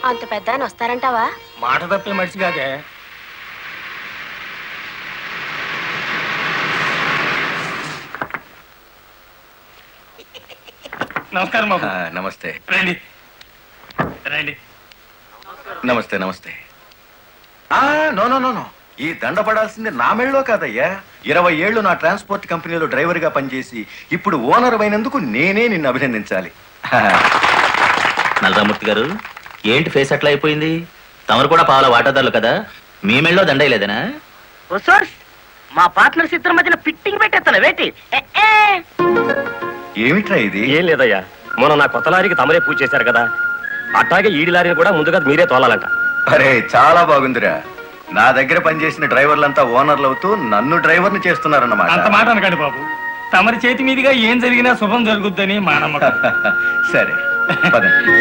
అంత పెద్ద ఆయన వస్తారంటావా? మాట తప్పే మనిషి కాదే. నమస్కారం బాబు. నమస్తే. రండి రండి. నమస్తే నమస్తే. నో నో నో నో, ఈ దండ పడాల్సింది నా మెళ్ళలో కాదయ్యా. 20 ఏళ్ళు నా ట్రాన్స్పోర్ట్ కంపెనీలో డ్రైవర్ గా పనిచేసి ఇప్పుడు ఓనర్ అయినందుకు నేనే నిన్ను అభినందించాలి. నల్లరామూర్తి గారు, ఏంటి ఫేస్ అట్లా అయిపోయింది? తమరు కూడా పావుల వాటాదారులు కదా, మీ మెళ్ళలో దండయలేదనా? మా పార్ట్నర్స్ ఇద్దరి మధ్యన ఫిట్టింగ్ పెట్టేస్తాను వేటి. ఏమిట్రా ఇది? ఏం లేదయ్యా, మొన్న నా కొత్త లారీకి తమరే పూజ చేశారు కదా, అట్లాగే ఈడి లారీని కూడా ముందుగా మీరే తోలాలంట. అరే చాలా బాగుందిరా. నా దగ్గర పనిచేసిన డ్రైవర్లంతా ఓనర్లు అవుతూ నన్ను డ్రైవర్ని చేస్తున్నారన్నమాట. అంత మాట అనకండి బాబు. తమరి చేతి మీదుగా ఏం జరిగినా శుభం జరుగుద్దని మా నమ్మకం. సరే పదండి.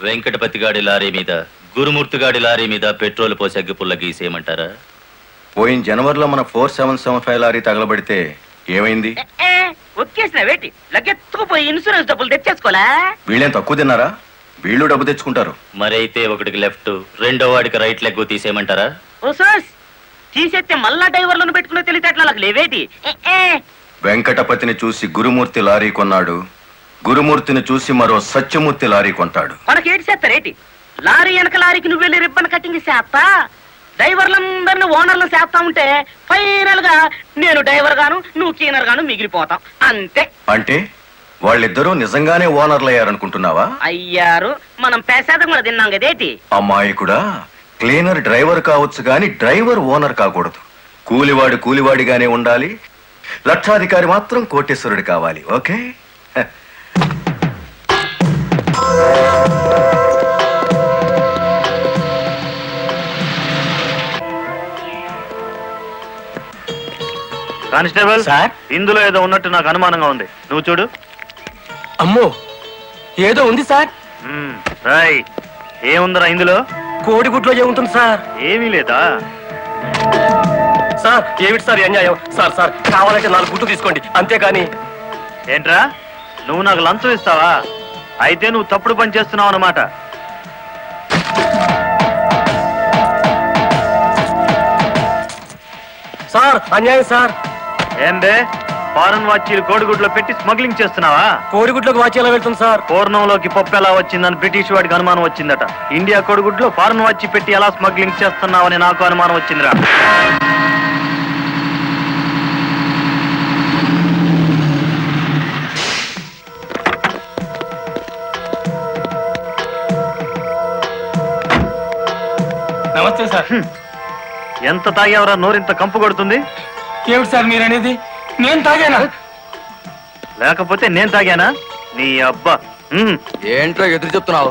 వెంకటపతి గాడి లారీ మీద, గురుమూర్తి గాడి లారీ మీద పెట్రోల్ పోసి అగ్గిపుల్ల గీసేయమంటారా? పోయిన జనవరిలో మన 4775 లారీ తగలబడితే ఏమైంది? ఒక్కేసిన వేటి లగ్గెత్తుకుపోయి ఇన్సూరెన్స్ డబ్బులు తెచ్చేసుకోలే. వీళ్ళేం తక్కువ తిన్నారా? వీళ్ళు డబ్బు తెచ్చుకుంటారు. మరైతే ఒకటికి లెఫ్ట్, రెండో వాడికి రైట్ లెగ్ తీసేయమంటారా? ఓ సోస్, తీసేస్తే మళ్ళా డ్రైవర్లను పెట్టుకునే తెలిసేట్లా లేవేటి. వెంకటపతిని చూసి గురుమూర్తి లారీ కొన్నాడు, గురుమూర్తిని చూసి మరో సత్యమూర్తి లారీ కొంటాడు. మనకి ఏటి చేస్తారేటి? లారీ వెనక లారీకి నువ్వు వెళ్ళి రిబ్బన్ కటింగ్ చేస్తా, డ్రైవర్లందరినీ ఓనర్లు చేస్తా ఉంటే ఫైనల్ గా నేను డ్రైవర్ గాను నువ్వు క్లీనర్ గాను మిగిలిపోతాం అంతే. అంటే వాళ్ళిద్దరూ నిజంగానే ఓనర్లు అయ్యారనుకుంటున్నావా? అయ్యారు, మనం పెసాదం కూడా తిన్నాం కదేటి. అమ్మాయి కూడా క్లీనర్ డ్రైవర్ కావచ్చు గాని డ్రైవర్ ఓనర్ కాకూడదు. కూలివాడు కూలివాడిగానే ఉండాలి, లక్షాధికారి మాత్రం కోటేశ్వరుడు కావాలి. ఓకే? Constable sir? ఇందులో ఏదో ఉన్నట్టు నాకు అనుమానంగా ఉంది, నువ్వు చూడు. అమ్మో, ఏదో ఉంది సార్. రాయ్, ఏముందరా ఇందులో? కోడిగుడ్లో ఏముంటుంది సార్? ఏమీ లేదా? సార్ ఏమిటి సార్ ఈ అన్యాయం? సార్ సార్ కావాలంటే 4 గుడ్లు తీసుకోండి, అంతేకాని. ఏంట్రా, నువ్వు నాకు లంచం ఇస్తావా? అయితే నువ్వు తప్పుడు పని చేస్తున్నావు అన్నమాట. సార్ అన్యాయం సార్. ఏం బే, ఫారెన్ వాచీలు కోడిగుడ్లో పెట్టి స్మగ్లింగ్ చేస్తున్నావా? కోడిగుడ్లోకి వాచి ఎలా వెళ్తుంది సార్? పూర్ణంలోకి పప్పు ఎలా వచ్చిందని బ్రిటిష్ వాడికి అనుమానం వచ్చిందట. ఇండియా కోడిగుడ్లో ఫారెన్ వాచి పెట్టి ఎలా స్మగ్లింగ్ చేస్తున్నావని నాకు అనుమానం వచ్చిందిరా. నమస్తే సార్. ఎంత తాగేవరా నోరింత కంపు కొడుతుంది? ఏమిటి సార్ మీరు అనేది? నేను తాగానా? లేకపోతే నేను తాగానా? నీ అబ్బా. ఏంట్రా ఎదురు చెప్తున్నావు?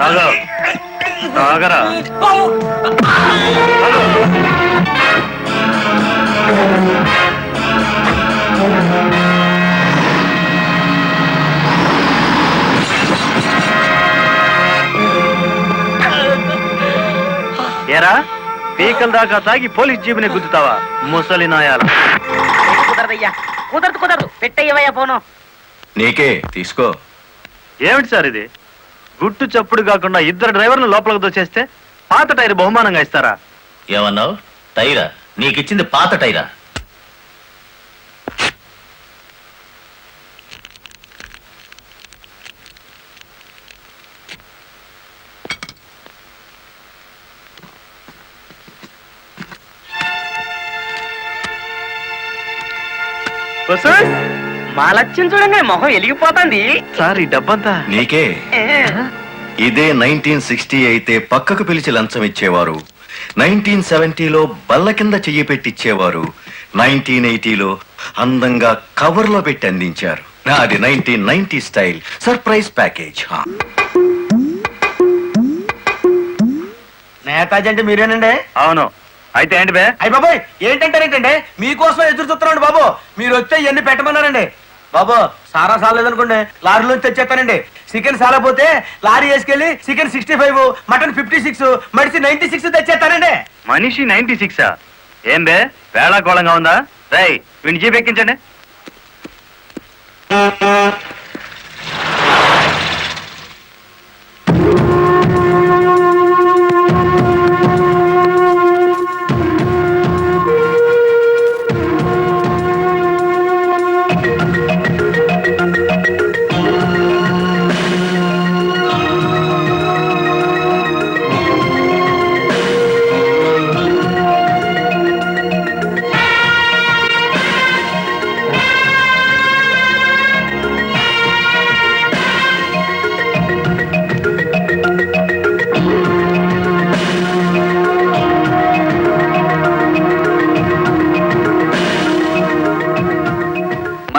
తాగా, తాగరా. ఏరా, పీకల దాకా తాగి పోలీస్ జీబుని గుద్దుతావా ముసలి నాయాల? కుదరదయ్యా, కుదరదు. పెట్టయ్యవయ్యా పోను. నీకే తీసుకో. ఏమిటి సార్ ఇది? గుట్టు చప్పుడు కాకుండా 2 డ్రైవర్లు లోపలికి దోచేస్తే పాత టైర్ బహుమానంగా ఇస్తారా? ఏమన్నావు? టైరా? నీకిచ్చింది పాత టైరా? మా లక్ష్యం చూడంగానే మొహం వెలిగిపోతుంది. సార్ ఈ డబ్బంతా నీకే. ఇదే 1960 అయితే పక్కకు పిలిచి లంచం ఇచ్చేవారు. 1970లో బల్ల కింద చెయ్యి పెట్టిచ్చేవారు. 1980లో అందంగా కవర్లో పెట్టి అందించారు. నాది 1990 స్టైల్ సర్ప్రైజ్ ప్యాకేజ్. నేతాజీ అంటే మీరేనండి? అవును. అయితే ఏంటి బే? అయ్య బాబోయ్, ఏంటంటారేంటండి? మీకోసం ఎదురు చూస్తున్నాండి బాబు. మీరు వచ్చే ఇవన్నీ పెట్టమన్నారండి బాబు. సారా సాలేదనుకోండి, లారీలోంచి తెచ్చేస్తానండి. చికెన్ సాలపోతే లారీ వేసుకెళ్ళి చికెన్ 65, మటన్ 56, మడిసి 96 తెచ్చేస్తానండి. మనిషి 96ఆ? ఏం బే, వేళాకోళంగా ఉందా? రై, వీడిని జీప్ ఎక్కించండి.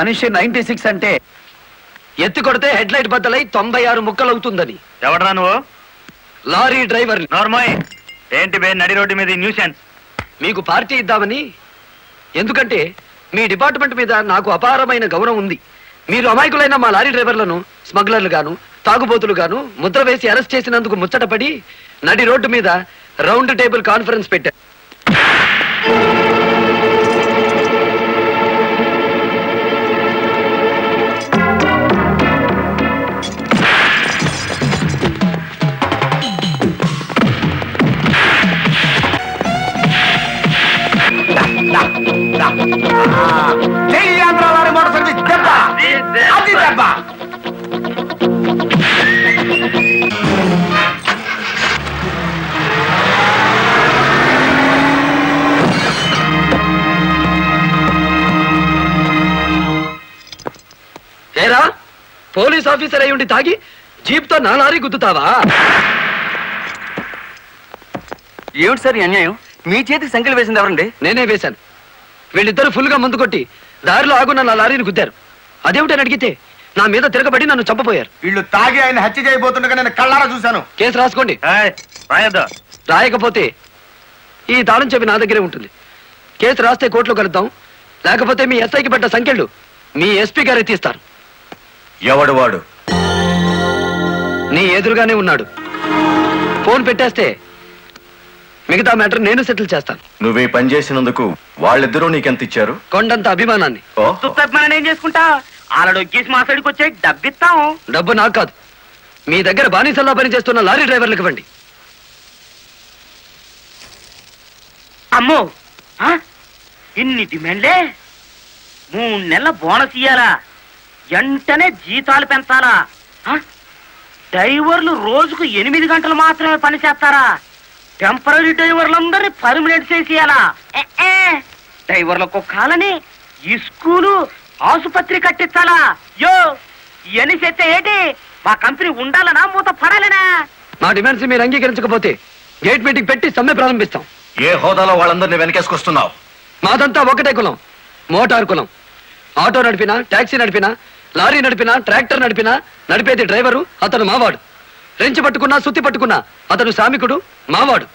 మనిషి 96 అంటే ఎత్తి కొడితే హెడ్ లైట్ బద్దలై 96 ముక్కలు అవుతుందని. ఎవడరా నువ్వు? Lorry driver. నార్మల్. ఏంటి బే నడి రోడ్డు మీద న్యూసెన్స్? మీకు పార్టీ ఇద్దామని. ఎందుకంటే మీ డిపార్ట్మెంట్ మీద నాకు అపారమైన గౌరవం ఉంది. మీరు అమాయకులైన మా లారీ డ్రైవర్లను స్మగ్లర్లు గాను తాగుబోతులు గాను ముద్ర వేసి అరెస్ట్ చేసినందుకు ముచ్చటపడి నడి రోడ్డు మీద రౌండ్ టేబుల్ కాన్ఫరెన్స్ పెట్టారు. ఏరా, పోలీస్ ఆఫీసర్ అయి ఉండి తాగి జీప్ తో నా లారీ గుద్దుతావా? ఏమిటి సార్ ఈ అన్యాయం? మీ చేతికి సంఖ్యలు వేసింది ఎవరండి? నేనే వేశాను. వీళ్ళిద్దరు ఫుల్ గా ముందు కొట్టి దారిలో ఆగున్న నా లారీని గుద్దారు. అదేమిటని అడిగితే నా మీద తిరగబడి నన్ను చంపపోయారు. వీళ్ళు తాగి ఆయన హత్య చేయబోతుండగా నేను కళ్ళారా చూశాను. కేసు రాసుకోండి. రాయద్దా? రాయకపోతే ఈ తాళం చెవి నా దగ్గరే ఉంటుంది. కేసు రాస్తే కోర్టులో కలుద్దాం, లేకపోతే మీ ఎస్ఐకి పడ్డ సంఖ్యలు మీ ఎస్పీ గారు ఎత్తిస్తారు. ఎవడు వాడు? నీ ఎదురుగానే ఉన్నాడు. ఫోన్ పెట్టేస్తే మిగతా మ్యాటర్ నేను సెటిల్ చేస్తాను. నువ్వు ఈ పని చేసినందుకు వాళ్ళిద్దరూ నీకెంత ఇచ్చారు? కొండంత అభిమానాన్ని. మనం ఏం చేసుకుంటా? ఆలడు గీసి మా సైడ్కి వచ్చే డబ్బిస్తాం. డబ్బు నాకు కాదు, మీ దగ్గర బానిసల్లా పనిచేస్తున్న లారీ డ్రైవర్లకు ఇవ్వండి. అమ్మో, ఇన్ని డిమాండ్లే? 3 నెలల బోనస్ ఇయ్యాలా? వెంటనే జీతాలు పెంచాలా? డ్రైవర్లు రోజుకు 8 గంటలు మాత్రమే పని చేస్తారా? టెంపరీ డ్రైవర్లందరినీ పర్మనెంట్ చేసేయాలా? డ్రైవర్లకు కాలని ఈ స్కూలు ఆసుపత్రి కట్టించాలా? యో ఇవన్నీ చేస్తే ఏంటి? మా కంపెనీ ఉండాలనా మూత పడాలనా? మా డిమాండ్స్ మీరు అంగీకరించకపోతే గేట్ మీటింగ్ పెట్టి సమ్మె ప్రారంభిస్తాం. ఏ హోదాలో వాళ్ళందరినీ వెనకేసుకొస్తున్నావు? మాదంతా ఒకటే కులం, మోటార్ కులం. ఆటో నడిపినా, టాక్సీ నడిపినా, లారీ నడిపినా, ట్రాక్టర్ నడిపినా నడిపేది డ్రైవరు, అతను మావాడు. రెంచి పట్టుకున్నా, సుత్తి పట్టుకున్నా అతను శ్రామికుడు, మావాడు.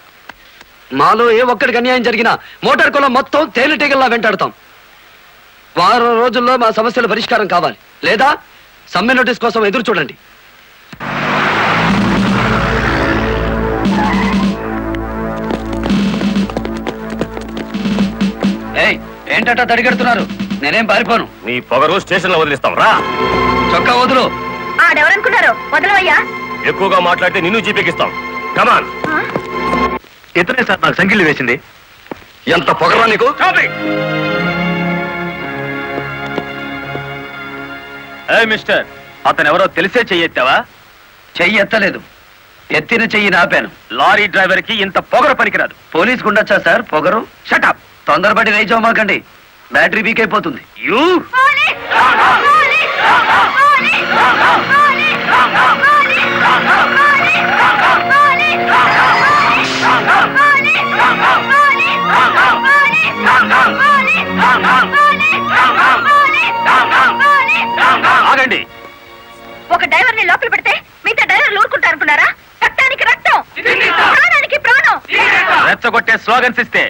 మాలో ఏ ఒక్కడికి అన్యాయం జరిగినా మోటార్ కులం మొత్తం తేలిటీగల్లా వెంటాడుతాం. వారం రోజుల్లో మా సమస్యల పరిష్కారం కావాలి, లేదా సమ్మె నోటీస్ కోసం ఎదురు చూడండి. ఏంటట తడిగడుతున్నారు? నేనేం పారిపోను. నీ పొగరు స్టేషన్ లో వదిలిస్తాం రా. చొక్కా వదులు. ఆడెవరనుకున్నారు? వదలవయ్యా. ఎక్కువగా మాట్లాడితే నిన్ను జీపెక్కిస్తాం. కమాన్. ఇతనే సార్ నాకు సంఖ్యలు వేసింది. ఎంత పొగరా నీకు? మిస్టర్, అతను ఎవరో తెలిసే చెయ్యెత్తావా? చెయ్యి ఎత్తలేదు, ఎత్తిన చెయ్యి నాపాను. లారీ డ్రైవర్ కి ఇంత పొగర పనికిరాదు. పోలీసుకు ఉండొచ్చా సార్ పొగరు? షటప్. తొందరపడి రైచోమాకండి, బ్యాటరీ వీక్ అయిపోతుంది. యూ ఆగండి. ఒక డ్రైవర్ ని లోపల పెడితే మిగతా డ్రైవర్లు ఊరుకుంటారు అనుకున్నారా? రక్తానికి రక్తం, ప్రాణానికి ప్రాణం. రెచ్చగొట్టే స్లోగన్స్ ఇస్తే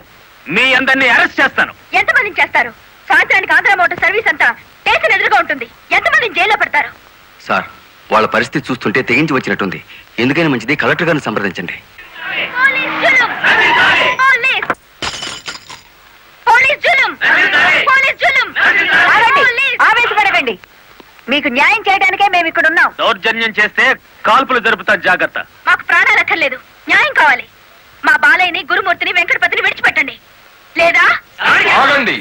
మీ అందరినీ అరెస్ట్ చేస్తాను. ఎంతమందిని చేస్తారు? సాయంత్రానికి ఆంధ్ర మోటార్ సర్వీస్ అంతా స్టేషన్ ఎదురుగా ఉంటుంది. ఎంతమందిని జైల్లో పెడతారు? సార్, వాళ్ళ పరిస్థితి చూస్తుంటే తెగించి వచ్చినట్టుంది. ఎందుకైనా మంచిది కలెక్టర్ గారిని సంప్రదించండి. పోలీస్ జులుం! పోలీస్! పోలీస్ జులుం! పోలీస్ జులుం! ఆగండి, ఆవేశపడకండి. మీకు న్యాయం చేయడానికే మేము ఇక్కడ ఉన్నాం. దౌర్జన్యం చేస్తే కాల్పులు జరుపుతారు, జాగ్రత్త. మాకు ప్రాణాలు అక్కర్లేదు, న్యాయం కావాలి. మా బాలయ్యని, గురుమూర్తిని, వెంకటపతిని విడిచిపెట్టండి, లేదా ఆగండి.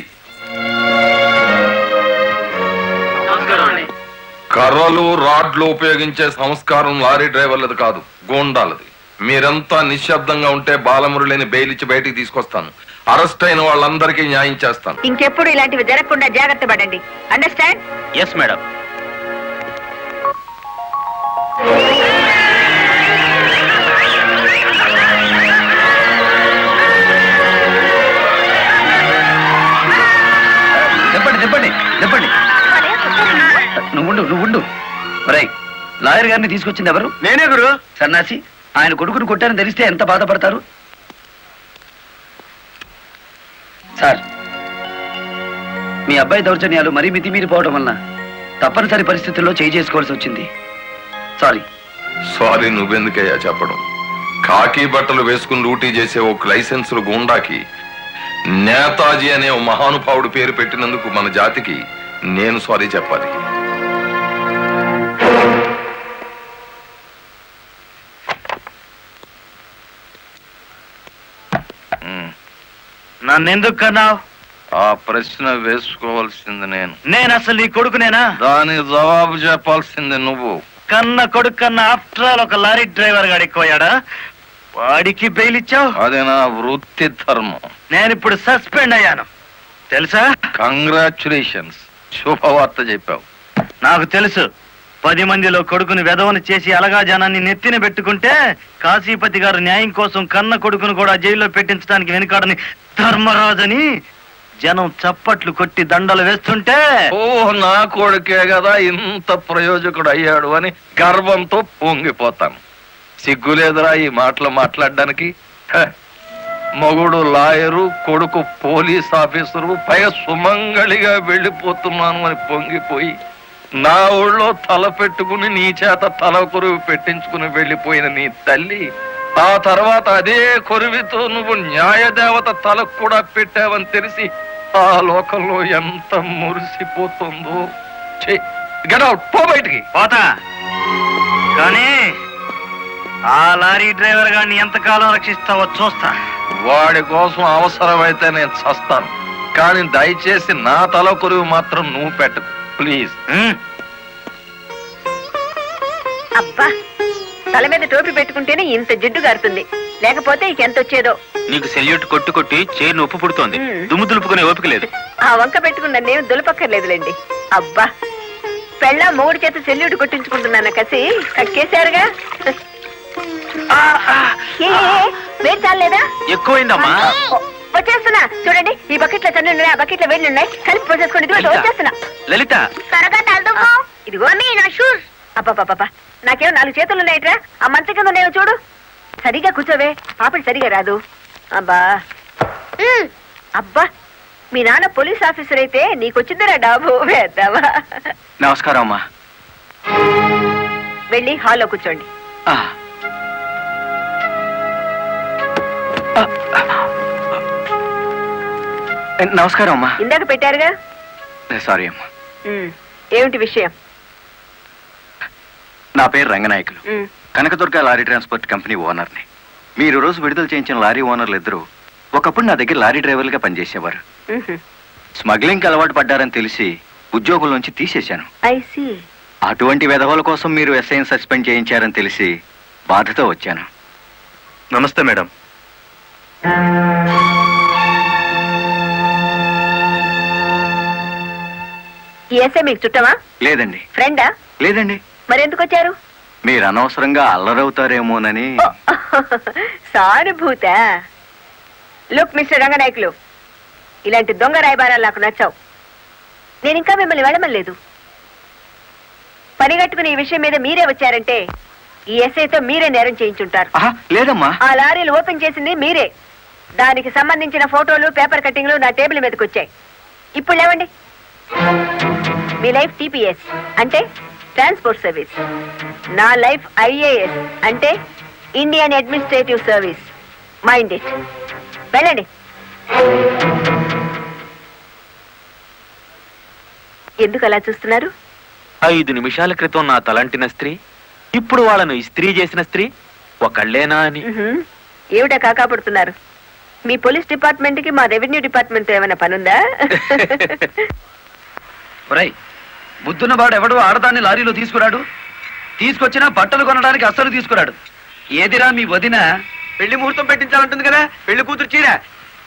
కర్రలు, రాడ్లు ఉపయోగించే సంస్కారం లారీ డ్రైవర్లది కాదు, గోండాలది. మీరంతా నిశ్శబ్దంగా ఉంటే బాలమురళిని బెయిలిచ్చి బయటికి తీసుకొస్తాను. అరెస్ట్ అయిన వాళ్ళందరికీ న్యాయం చేస్తాను. ఇంకెప్పుడు ఇలాంటివి జరగకుండా జాగ్రత్త పడండి. అండర్స్టాండ్? Yes madam. చెప్పండి చెప్పండి చెప్పండి. నువ్వుండు. రై, లాయర్ గారిని తీసుకొచ్చింది ఎవరు? నేనే గురు. సన్నాసి, ఆయన కొడుకును కొట్టారని తెలిస్తే ఎంత బాధపడతారు? సార్, మీ అబ్బాయి దౌర్జన్యాలు మరీ మితిమీరిపోవడం వలన తప్పనిసరి పరిస్థితుల్లో చేయి చేసుకోవాల్సి వచ్చింది. సారీ నువ్వెందుకయ్యా చెప్పడం? కాకి బట్టలు వేసుకుని డ్యూటీ చేసే ఒక లైసెన్సులు గూండాకి నేతాజీ అనే ఓ మహానుభావుడు పేరు పెట్టినందుకు మన జాతికి నేను సారీ చెప్పాలి. నన్నెందుకు కన్నావు? ఆ ప్రశ్న వేసుకోవాల్సింది నేను అసలు నీ కొడుకునేనా? దానికి జవాబు చెప్పాల్సింది నువ్వు. కన్న కొడుకు కన్నా ఆఫ్టర్ ఆల్ ఒక లారీ డ్రైవర్ గాడు ఎక్కువయ్యాడా? వాడికి బెయిల్ ఇచ్చావు? అది నా వృత్తి ధర్మం. నేను ఇప్పుడు సస్పెండ్ అయ్యాను తెలుసా? కంగ్రాచులేషన్స్, శుభవార్త చెప్పావు. నాకు తెలుసు. 10 మందిలో కొడుకుని వెధవను చేసి అలగా జనాన్ని నెత్తిన పెట్టుకుంటే కాశీపతి గారు న్యాయం కోసం కన్న కొడుకును కూడా జైల్లో పెట్టించడానికి వెనుకాడని ధర్మరాజని జనం చప్పట్లు కొట్టి దండలు వేస్తుంటే ఓ నా కొడుకే కదా ఇంత ప్రయోజకుడు అయ్యాడు అని గర్వంతో పొంగిపోతాను. సిగ్గులేదురా ఈ మాటలు మాట్లాడడానికి? హ, మగుడు లాయరు, కొడుకు పోలీస్ ఆఫీసరు, పైగా సుమంగళిగా వెళ్ళిపోతున్నాను అని పొంగిపోయి నా ఊళ్ళో తల పెట్టుకుని నీ చేత తల కొరువు పెట్టించుకుని వెళ్ళిపోయిన నీ తల్లి ఆ తర్వాత అదే కొరువితో నువ్వు న్యాయదేవత తలకు కూడా పెట్టావని తెలిసి ఆ లోకంలో ఎంత మురిసిపోతుందో. గెట్ అవుట్, పో బయటికి. పోతా కానీ ఆ లారీ డ్రైవర్ గారిని ఎంతకాలం రక్షిస్తావో చూస్తా. వాడి కోసం అవసరమైతే నేను చస్తాను, కానీ దయచేసి నా తల కొరువు మాత్రం నువ్వు పెట్టకు ప్లీజ్. అబ్బా, తల మీద టోపీ పెట్టుకుంటేనే ఇంత జిడ్డు గారుతుంది, లేకపోతే ఇక ఎంత వచ్చేదో. నీకు సెల్యూట్ కొట్టు కొట్టి చేరు నొప్పు పుడుతోంది, దుమ్ము దులుపుకునే ఓపిక లేదు. ఆ వంక పెట్టుకున్న నేను దులపక్కర్లేదులేండి. అబ్బా, పెళ్ళ మూడు చేత సెల్యూట్ కొట్టించుకుంటున్నాను కసి కక్కేశారుగా. వేడి చాలేదా? ఎక్కువైందమ్మా. వచ్చేస్తున్నా చూడండి, ఈ బకెట్ లో తన్ను ఉన్నాయి, ఆ బకెట్ లో వేళ్ళు ఉన్నాయి, కలిపి పోసేసుకోండి. ఇదిగో వచ్చేస్తున్నా. లలిత త్వరగా తలదుకో. ఇదిగో నా షూస్. అబ్బా, నాకేమో 4 చేతులు ఉన్నాయిట్రా, ఆ మంచం కింద ఉన్నాయో చూడు. సరిగా కూర్చోవే, పాపడి సరిగా రాదు. అబ్బా అబ్బా, మీ నాన్న పోలీస్ ఆఫీసర్ అయితే నీకొచ్చిందిరా డాబు వేద్దావా. నమస్కారం అమ్మా. వెళ్ళి హాల్లో కూర్చోండి. నమస్కారం అమ్మా. ఇందాక పెట్టారుగా. సారీ అమ్మా. ఏమిటి విషయం? నా పేరు Ranganayakulu, Kanakadurga lorry transport company ఓనర్ని. మీరు రోజు విడుదల చేయించిన లారీ ఓనర్లు ఇద్దరు ఒకప్పుడు నా దగ్గర లారీ డ్రైవర్లుగా పనిచేసేవారు. స్మగ్లింగ్ అలవాటు పడ్డారని తెలిసి ఉద్యోగుల నుంచి తీసేశాను. అటువంటి వెధవల కోసం మీరు ఎస్ఐని సస్పెండ్ చేయించారని తెలిసి బాధతో వచ్చాను. నమస్తే మేడం. ఈ ఎస్ఐ మీకు చుట్టమా? లేదండి. ఫ్రెండా? లేదండి. మరెందుకు వచ్చారు? మీరు అనవసరంగా అల్లరవుతారేమోనని. సానుభూత. లుక్ మిస్టర్ రంగనాయకులు, ఇలాంటి దొంగ రాయబారాలు నాకు నచ్చావు. నేను ఇంకా మిమ్మల్ని వెళ్ళమలేదు. పనిగట్టుకుని ఈ విషయం మీద మీరే వచ్చారంటే ఈ ఎస్ఐతో మీరే నేరం చేయించుంటారు. లేదమ్మా. ఆ లారీలు ఓపెన్ చేసింది మీరే. దానికి సంబంధించిన ఫోటోలు, పేపర్ కట్టింగ్లు నా టేబుల్ మీదకి వచ్చాయి. ఇప్పుడు లేవండి. మీ లైఫ్ టీపీఎస్ అంటే ట్రాన్స్పోర్ట్ సర్వీస్, నా లైఫ్ ఐఏఎస్ అంటే Indian administrative service. Mind it. వెళ్ళండి. ఎందుకు అలా చూస్తున్నారు? 5 నిమిషాల క్రితం నా తలంటిన స్త్రీ ఇప్పుడు వాళ్ళను ఇస్త్రీ చేసిన స్త్రీ ఒకళ్ళేనా అని. ఏమిటా కాకాపడుతున్నారు? మీ పోలీస్ డిపార్ట్మెంట్ కి మా రెవెన్యూ డిపార్ట్మెంట్ ఏమైనా పనుందా? బుద్ధున్నవాడు ఎవడు ఆడదాన్ని లారీలో తీసుకురాడు, తీసుకొచ్చినా బట్టలు కొనడానికి అస్సలు తీసుకురాడు. ఏదిరా మీ వదిన పెళ్లి ముహూర్తం పెట్టించాలంటుంది కదా, పెళ్లి కూతురు చీర,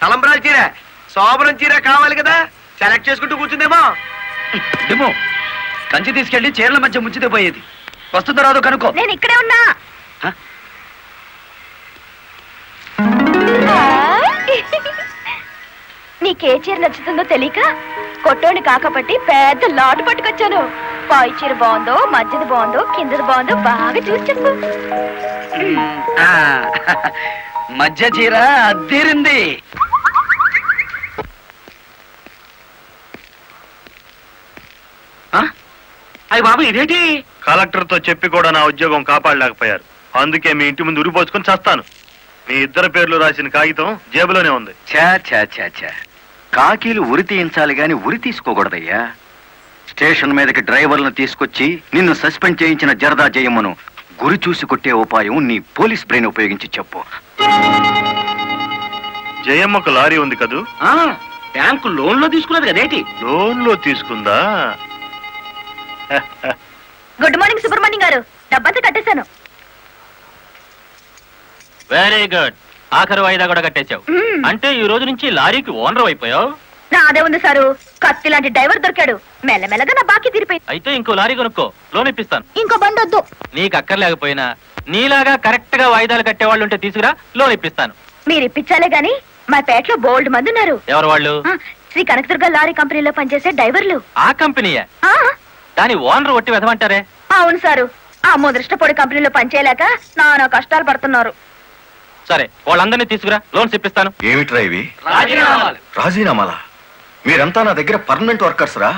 తలంబ్రాల చీర, శోభనం చీర కావాలి కదా, సెలెక్ట్ చేసుకుంటూ కూర్చుందేమో. ఏమో కంచి తీసుకెళ్లి చీరల మధ్య ముంచితే పోయేది. వస్తుందో రాదో కనుక్కో. నేను ఇక్కడే ఉన్నా. నీకే చీర నచ్చుతుందో తెలియక కొట్టోని కాకపట్టి పెద్ద లాటు పట్టుకొచ్చాను. పై చీర బాగుందో, మధ్యది బాగుందో, కిందది బాగుందో బాగా చూసి చెప్పు. మధ్య చీర అద్దీరింది. అయ్యి బాబు, ఇదేంటి? కలెక్టర్ తో చెప్పి కూడా నా ఉద్యోగం కాపాడలేకపోయారు. అందుకే మీ ఇంటి ముందు ఉరిపోసుకొని చేస్తాను. మీ ఇద్దరు పేర్లు రాసిన కాగితం జేబులోనే ఉంది. చా కాకీలు ఉరి తీయించాలి గాని ఉరి తీసుకోకూడదయ్యా. స్టేషన్ మీదకి డ్రైవర్లను తీసుకొచ్చి నిన్ను సస్పెండ్ చేయించిన జరదా జయమ్మను గురి చూసి కొట్టే ఉపాయం నీ పోలీస్ బ్రెయిన్ ఉపయోగించి చెప్పు. జయమ్మకు లారీ ఉంది కదూ? బ్యాంకు లోన్ లో తీసుకున్నది కదేటి? లోన్ లో తీసుకుందా? గుడ్ మార్నింగ్ సుబ్రహ్మణ్యం గారు, డబ్బంతా కట్టేశాను. Very good. ఆఖరి వాయిదా కూడా కట్టేశావు. అంటే ఈ రోజు నుంచి లారీకి ఓనర్ అయిపోయావు. నాదే ఉంది సారు, కత్తి లాంటి డ్రైవర్ దొరికాడు. మెల్లమెల్లగా నా బాకీ తీరిపోయింది. అయితే ఇంకో లారీ కొనుక్కో, లోన్ ఇప్పిస్తాను. ఇంకో బండి వద్దు. నీకు అక్కర్లేకపోయినా నీలాగా కరెక్ట్ గా వాయిదాలు కట్టేవాళ్ళు ఉంటే తీసుకురా, లోన్ ఇప్పిస్తాను. మీరు ఇప్పించాలే గాని మా పేటలో బోల్డ్ మంది ఉన్నారు. ఎవరు వాళ్ళు? శ్రీ కనకదుర్గ లారీ కంపెనీలో పనిచేసే డ్రైవర్లు. ఆ కంపెనీయే? ఆ, దాని ఓనర్ ఒట్టి వెదమంటారే. అవును సారు, ఆ ముదృష్టపొడి కంపెనీలో పనిచేయలేక నానా కష్టాలు పడుతున్నారు. సరే, వాళ్ళందరినీ తీసుకురా, లోన్స్ ఇప్పిస్తాను. ఏమిట్రా ఇవి? రాజీనామాలు. రాజీనామాలా? మీరంతా నా దగ్గర పర్మనెంట్ వర్కర్స్ రా.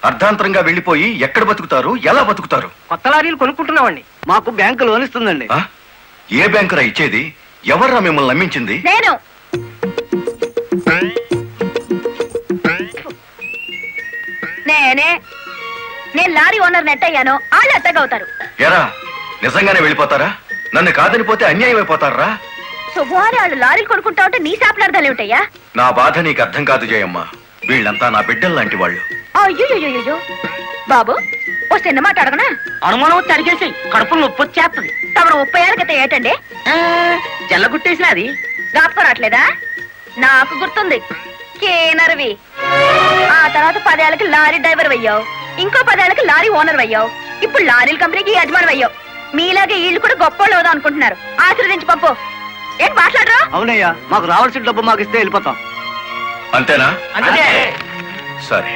అర్ధాంతరంగా వెళ్ళిపోయి ఎక్కడ బతుకుతారు, ఎలా బతుకుతారు? కొత్త లారీలు కొనుక్కుంటున్నామండి. మాకు బ్యాంకు లోన్ ఇస్తుందండి. ఆ? ఏ బ్యాంకురా ఇచ్చేది? ఎవర్రా మిమ్మల్ని నమ్మించింది? నేను నేను లారీ ఓనర్ నెట్ అయ్యాను, వాళ్ళు ఎత్తగవుతారు. ఎరా నిజంగానే వెళ్ళిపోతారా? నన్ను కాదని పోతే అన్యాయం అయిపోతారా? శుభవారి వాళ్ళు లారీలు కొనుక్కుంటా ఉంటే నీ శాపలార్థాలు ఏమిటయ్యా? నా బాధ నీకు అర్థం కాదు జయమ్మ. వీళ్ళంతా నా బిడ్డలు లాంటి వాళ్ళు. అయ్యో బాబు, ఓ చిన్న మాట అడగనా? అనుమానం వచ్చి అడిగేసి కడుపులో నొప్పి వచ్చేస్తుంది. తమను 30 ఏళ్ళ క్రితం ఏటండి జల్లగుట్టేసిన అది జ్ఞాపకం రావట్లేదా? నాకు గుర్తుంది, కేనరవి. ఆ తర్వాత 10 ఏళ్ళకి లారీ డ్రైవర్ అయ్యావు, ఇంకో 10 ఏళ్ళకి లారీ ఓనర్ అయ్యావు, ఇప్పుడు లారీల కంపెనీకి యజమాని అయ్యావు. మీలాగే వీళ్ళు కూడా గొప్పోళ్ళు అవుదాం అనుకుంటున్నారు. ఆశీర్వదించి పంపు. ఏం మాట్లాడరా? అవునయ్యా, మాకు రావాల్సిన డబ్బు మాకు ఇస్తే వెళ్ళిపోతాం. అంతేనా? అంతే. సరే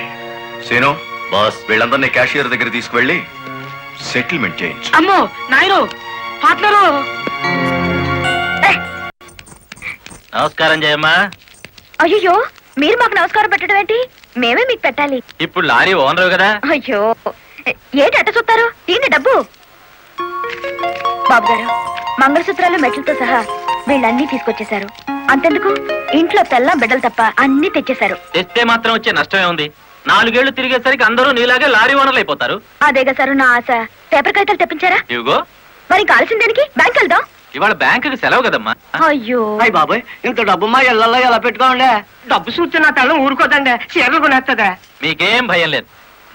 సీను బాస్, వీళ్ళందరినీ క్యాషియర్ దగ్గర తీసుకువెళ్ళి సెటిల్మెంట్ చేయించు. అమ్మో నాయను, పార్ట్నరు. నమస్కారం జయమ్మా. అయ్యో, మీరు మాకు నమస్కారం పెట్టడం ఏంటి? మేమే మీకు పెట్టాలి. ఇప్పుడు లారీ ఓనరు కదా. అయ్యో, ఏంటి అట్ట చూస్తారు? దీన్ని డబ్బు. బాబు గారు, మంగళసూత్రాలు మెట్లతో సహా వీళ్ళన్నీ తీసుకొచ్చేశారు. అంతెందుకు, ఇంట్లో తెల్ల బిడ్డలు తప్ప అన్ని తెచ్చేశారు. తెస్తే మాత్రం వచ్చే నష్టమే ఉంది. 4 ఏళ్లు తిరిగేసరికి అందరూ నీలాగే లారీ ఓనర్లు అయిపోతారు. అదేగా సారు నా ఆశ. పేపర్ కాగితాలు తెప్పించారా? ఇవిగో. మరి కాల్సిన దానికి బ్యాంక్ వెళ్దాం. ఇవాళ బ్యాంకుకి సెలవు కదమ్మా. అయ్యో అయ్యి బాబాయ్, ఇంత డబ్బు మా ఇళ్లలో ఎలా పెట్టుకోండి? డబ్బు చూస్తే నా తల ఊరుకోదండి, చీరలు కొనేస్తుందా? మీకేం భయం లేదు,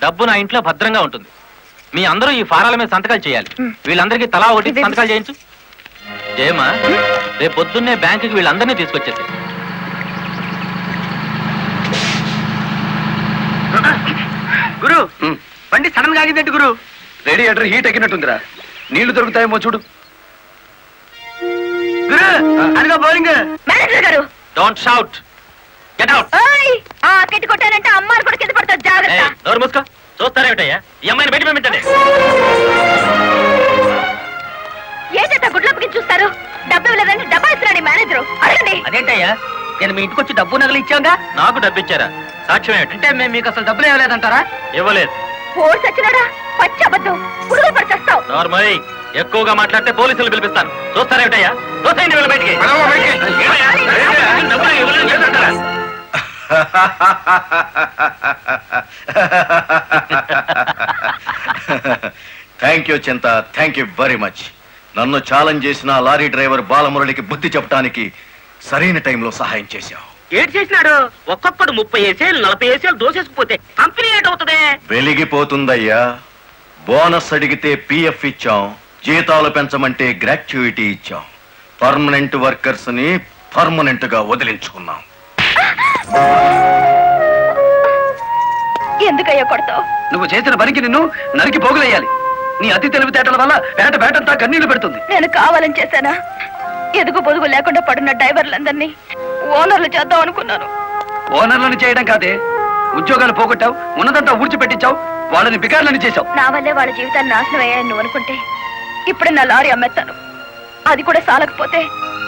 డబ్బు నా ఇంట్లో భద్రంగా ఉంటుంది. మీ అందరూ ఈ ఫారాల మీద సంతకాలు చేయాలి. వీళ్ళందరికీ తలా ఒకటి సంతకాలు చేయించు. జయమ్మా, రేపు పొద్దున్నే బ్యాంకుకి వీళ్ళందరినీ తీసుకొచ్చేసి. గురు, బండి సడన్ గా ఆగిందండి గురు. Radiator heat ఎక్కినట్టుందిరా. నీళ్లు దొరుకుతాయేమో చూడు. గురు, అదిగో బౌలింగ్. మేనేజర్ గారు, డోంట్ షౌట్, గెట్ అవుట్. ఓయ్, ఆ కెట్టి కొట్టానంటే అమ్మారు కూడా కింద పడతారు, జాగ్రత్త. నోరు మూసుకో. చూస్తారేమిటయ్యా, ఈ అమ్మాయిని బయట పంపించండి. ఏంటంటే గుడ్లప్పకి చూస్తారు? డబ్బు ఇవ్వలేదంటే డబ్బా ఇస్తున్నాడు మేనేజరు. అడగండి. అదేంటయ్యా, నేను మీ ఇంటికి వచ్చి డబ్బు నగలు ఇచ్చాగా. నాకు డబ్బు ఇచ్చారా? సాక్ష్యం ఏమిటి? అంటే మేము మీకు అసలు డబ్బులు ఇవ్వలేదంటారా? ఇవ్వలేదు. ఓడి సచ్చినాడా? పచ్చి అబద్ధం. పురుగులు పడి చస్తావు. నార్మల్ ఎక్కువగా మాట్లాడితే పోలీసులు పిలిపిస్తాను. చూస్తారేమిటయ్యా? చూస్తాయండి వీళ్ళ బయటికి. ఏమయ్యా? డబ్బులు ఇవ్వలేదు చేస్తారా? థ్యాంక్ యూ చింత, థ్యాంక్ యూ వెరీ మచ్. నన్ను ఛాలెంజ్ చేసిన లారీ డ్రైవర్ బాలమురళికి బుద్ధి చెప్పడానికి సరైన టైంలో సహాయం చేశావు. ఏడు చేసినాడు? ఒక్కొక్కడు 30 ఏసేలు 40 ఏసేలు దోసేసుకుపోతే కంపెనీ ఏటవుతుంది? వెలిగిపోతుందయ్యా. బోనస్ అడిగితే పిఎఫ్ ఇచ్చాం, జీతాలు పెంచమంటే గ్రాట్యుయిటీ ఇచ్చాం. పర్మనెంట్ వర్కర్స్ ని పర్మనెంట్ గా వదిలించుకున్నాం. ఎందుకయ్యా కొడతావు? నువ్వు చేసిన పనికి నిన్ను నరికి పోగులేయాలి. నీ అతి తెలివితేటల వల్ల బేటంతా కన్నీళ్లు పెడుతుంది. నేను కావాలని చేశానా? ఎదుగు పొదుగు లేకుండా పడున్న డ్రైవర్లందరినీ ఓనర్లు చేద్దాం అనుకున్నాను. ఓనర్లను చేయడం కాదే, ఉద్యోగాలు పోగొట్టావు, ఉన్నదంతా ఊడ్చిపెట్టించావు, వాళ్ళని బికార్లని చేశావు. నా వల్లే వాళ్ళ జీవితాన్ని నాశనం అయ్యాయని నువ్వు అనుకుంటే ఇప్పుడు నా లారీ అమ్మేస్తాను. అది కూడా సాలకపోతే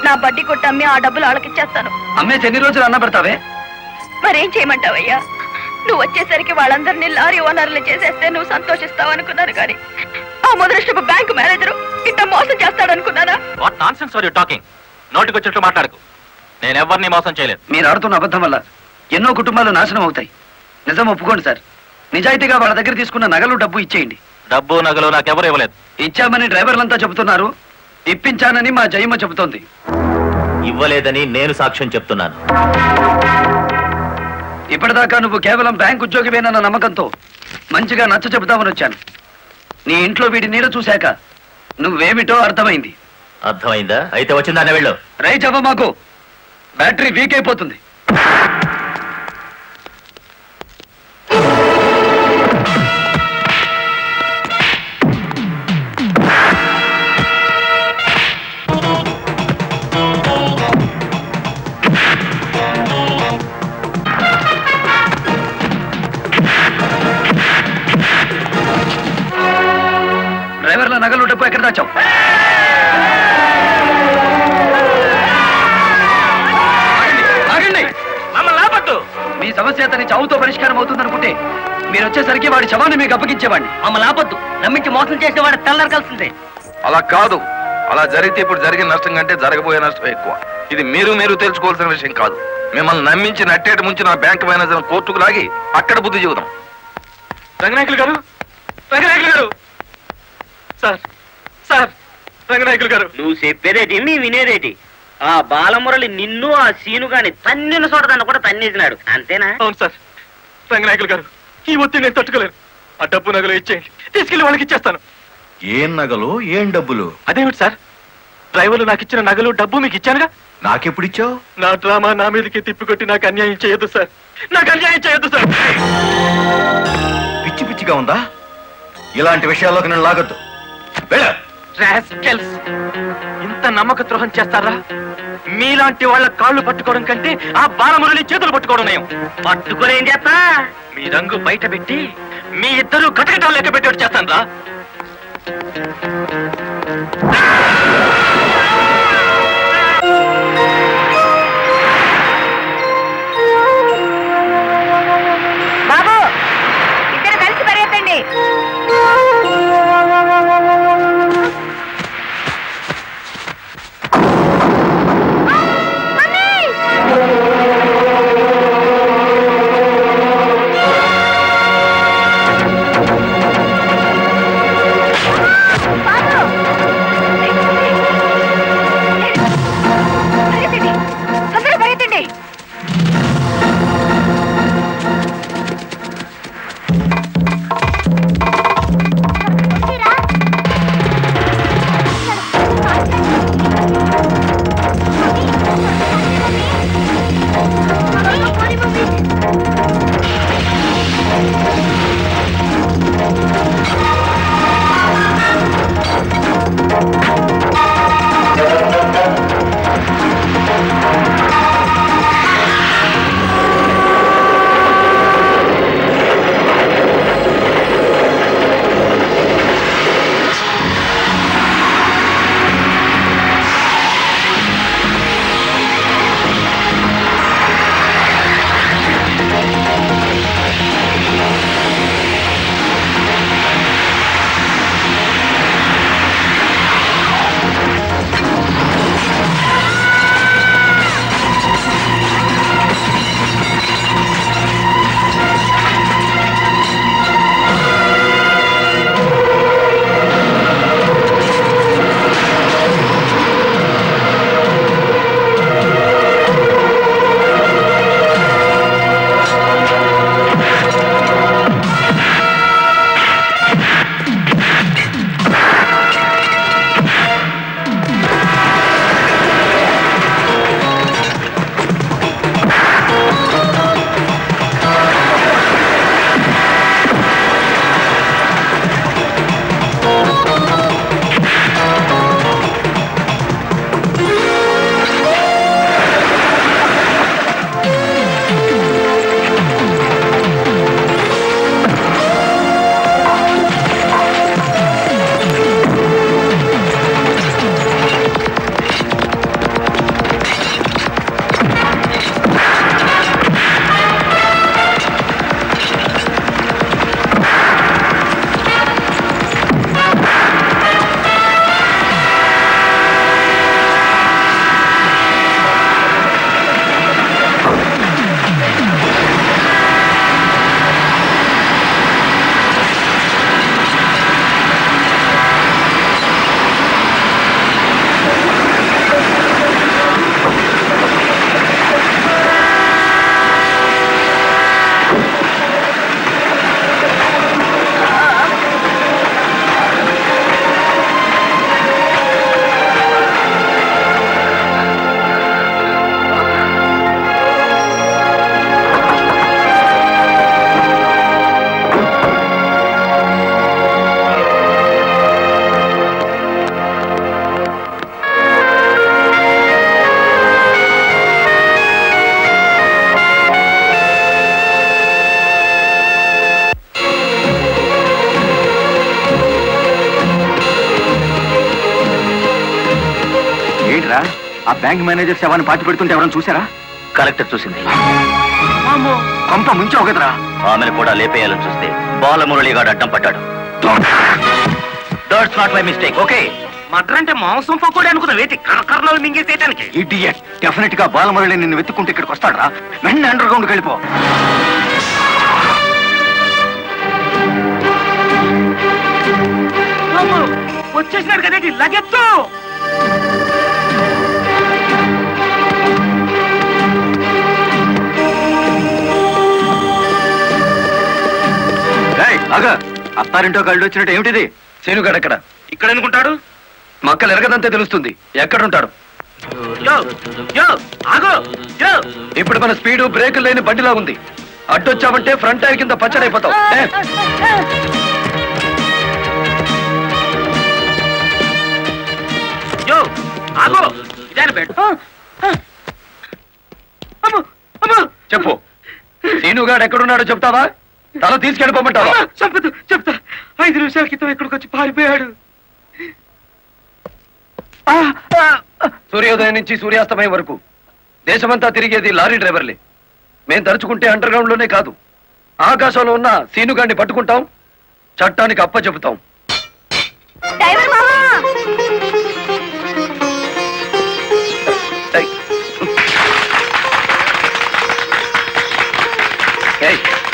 నా బడ్డీ కొట్టి అమ్మి ఆ డబ్బులు వాళ్ళకిచ్చేస్తాను. అమ్మేసి ఎన్ని రోజులు అన్న పెడతావే? మరేం చేయమంటావయ్యా? నువ్వు వచ్చేసరికి వాళ్ళందరినీ లారీ ఓనర్లు చేసేస్తే నువ్వు సంతోషిస్తావు అనుకున్నాను, కానీ ఆ ముదృష్టపు బ్యాంకు మేనేజరు ఇంత మోసం చేస్తాడు అనుకున్నానా? What nonsense are you talking? నోటికొచ్చినట్లు మాట్లాడకు. నేను ఎవరిని మోసం చేయలేదు. మీరు ఆడుతున్న అబద్ధం వల్ల ఎన్నో కుటుంబాలు నాశనం అవుతాయి. నిజం ఒప్పుకోండి సార్. నిజాయితీగా వాళ్ళ దగ్గర తీసుకున్న నగలు డబ్బు ఇచ్చేయండి. డబ్బు నగలు నాకెవరు ఇవ్వలేదు. ఇచ్చామని డ్రైవర్లంతా చెబుతున్నారు, ఇప్పించానని మా జయమ్మ చెబుతోంది. ఇవ్వలేదని నేను సాక్ష్యం చెప్తున్నాను. ఇప్పటిదాకా నువ్వు కేవలం బ్యాంక్ ఉద్యోగివేనన్న నమ్మకంతో మంచిగా నచ్చ చెబుతామని వచ్చాను. నీ ఇంట్లో వీడి నీడ చూశాక నువ్వేమిటో అర్థమైంది. అర్థమైందా? అయితే వచ్చిందానే వెళ్ళు. రైట్ అవ్వ, మాకు బ్యాటరీ వీక్ అయిపోతుంది. డ్రైవర్ల నగలు డబ్బు ఎక్కడ దాచావు? ఆగండి! మమ్మల్ని ఆపట్టు. మీ సమస్య అతని చావుతో పరిష్కారం అవుతుందనుకుంటే మీరు వచ్చేసరికి వాడి శవాన్ని మీకు అప్పగించేవాడిని. మమ్మల్ని ఆపొద్దు. నమ్మించి మోసం చేసే వాడు తెల్లరకాల్సిందే. అలా కాదు. అలా జరిగితే ఇప్పుడు జరిగిన నష్టం కంటే జరగబోయే నష్టం ఎక్కువ. ఇది మీరు తెలుసుకోవాల్సిన విషయం కాదు. మిమ్మల్ని నమ్మించి నట్టేట ముంచి నా బ్యాంక్ మేనేజర్ కోర్టుకు లాగి అక్కడ బుద్ధి చెబుదాం. రంగనాయకులు గారు, రంగనాయకులు గారు, సార్ సార్, రంగనాయకులు గారు. నువ్వు చెప్పేదేటి మీ వినేదేటి? ఆ బాలమురళి నిన్ను ఆ సీను గాని తన్నిన చోటదాన్ని కూడా తన్నేసినాడు, అంతేనా? అవును సార్. రంగనాయకులు గారు, ఈ ఒత్తిడి నేను తట్టుకోలేను. ఆ డబ్బు నగలు ఇచ్చేయండి, తీసుకెళ్లి వాళ్ళకి ఇచ్చేస్తాను. ఏం నగలు ఏం డబ్బులు? అదేమిటి సార్, డ్రైవర్లు నాకు ఇచ్చిన నగలు డబ్బు మీకు ఇచ్చానుగా. నాకెప్పుడిచ్చావు? నా డ్రామా నా మీదకి తిప్పికొట్టి నాకు అన్యాయం చేయొద్దు సార్, నాకు అన్యాయం చేయొద్దు సార్. పిచ్చి పిచ్చిగా ఉందా? ఇలాంటి విషయాల్లోకి నేను లాగొద్దు. వెళ్ళు. రాస్కెల్స్! ఇంత నమ్మక ద్రోహం చేస్తారా? మీలాంటి వాళ్ళ కాళ్ళు పట్టుకోవడం కంటే ఆ బాలమురళి చేతులు పట్టుకోవడం నయం. పట్టుకొని ఏం చేస్తా? మీ రంగు బయట పెట్టి మీ ఇద్దరు కటకటాలు లెక్క పెట్టేట్టు చేస్తాను రా. బాబు, ఇద్దరు కలిసి పరిగెత్తండి. బాబు! ఏంట్రా ఆ బ్యాంక్ మేనేజర్ శవాన్ని పాతి పెడుతుంటే ఎవరైనా చూసారా? కలెక్టర్ చూసింది. కొంప ముంచావు కదరా. ఆమెను కూడా లేపేయాలని చూస్తే బాలమురళిగాడు అడ్డం పడ్డాడు. That's not my mistake. Okay, matar అంటే మాంసం పకోడీ అనుకున్న వేటి కర్నలు మింగేసేయటానికి. ఇడియట్. డెఫినెట్ గా బాలమురళి నిన్ను వెతుక్కుంటే ఇక్కడికి వస్తాడరా. వెంటనే అండర్ గ్రౌండ్కి వెళ్ళిపో. వచ్చేసినాడు కదేంటి లగెత్తు. అత్తారింటో కళ్ళు వచ్చినట్టు ఏమిటిది? శీనుగాడు ఎక్కడ? ఇక్కడ ఎందుకుంటాడు? మక్కలు ఎరగదంతే తెలుస్తుంది. ఎక్కడుంటాడు? యో యో ఆగో యో. ఇప్పుడు మన స్పీడు బ్రేకులు లేని బండిలా ఉంది. అడ్డొచ్చామంటే ఫ్రంట్ టైర్ కింద పచ్చడైపోతావు. యో ఆగో. ఇదేనా బెడ్? అమ్మో అమ్మో. చెప్పు, శీనుగాడు ఎక్కడున్నాడో చెప్తావా? తల తీసుకెళ్ళిపోమంటావా? చెప్పదు చెప్తా. 5 నిమిషాల క్రితం ఇక్కడికి వచ్చి పారిపోయాడు. సూర్యోదయం నుంచి సూర్యాస్తమయం వరకు దేశమంతా తిరిగేది లారీ డ్రైవర్లే. మేం తలుచుకుంటే అండర్ గ్రౌండ్ లోనే కాదు, ఆకాశంలో ఉన్న సీనుగాడిని పట్టుకుంటాం, చట్టానికి అప్ప చెబుతాం. డ్రైవర్ మామా!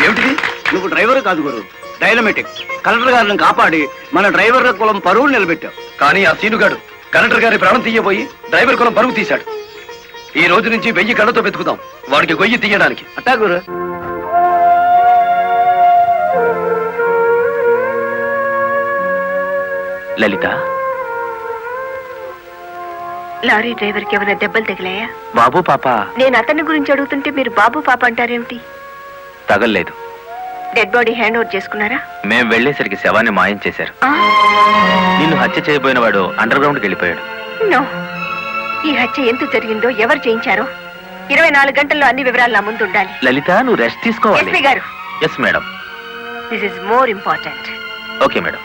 ఏమిటిది? నువ్వు డ్రైవర్ కాదు గురు, డైనమెటిక్. కలెక్టర్ గారిని కాపాడి మన డ్రైవర్ల కులం పరువు నిలబెట్టావు. కానీ ఆ సీనుగాడు కలెక్టర్ గారి ప్రాణం తీయబోయి డ్రైవర్ కులం పరుగు తీశాడు. ఈ రోజు నుంచి 1000 కళ్ళతో వెతుకుదాం వాడికి గొయ్యి తీయడానికి. అట్టా గురు. లలిత, లారీ డ్రైవర్ కి ఏమైనా దెబ్బలు తగిలాయా? బాబు పాప నేను అతని గురించి అడుగుతుంటే మీరు బాబు పాప అంటారేమిటి? తగల్లేదు. డెడ్ బాడీ హ్యాండ్ ఓవర్ చేసుకున్నారా? మేం వెళ్లేసరికి శవాన్ని మాయం చేశారు. నిన్ను హత్య చేయబోయిన వాడు అండర్ గ్రౌండ్కి వెళ్ళిపోయాడు. నో, ఈ హత్య ఎందుకు జరిగిందో, ఎవరు చేయించారో 24 గంటల్లో అన్ని వివరాలు నా ముందు ఉండాలి. లలిత, నువ్వు రెస్ట్ తీసుకోవాలి. ఎస్పీ గారు. Yes madam. This is more important. Okay madam.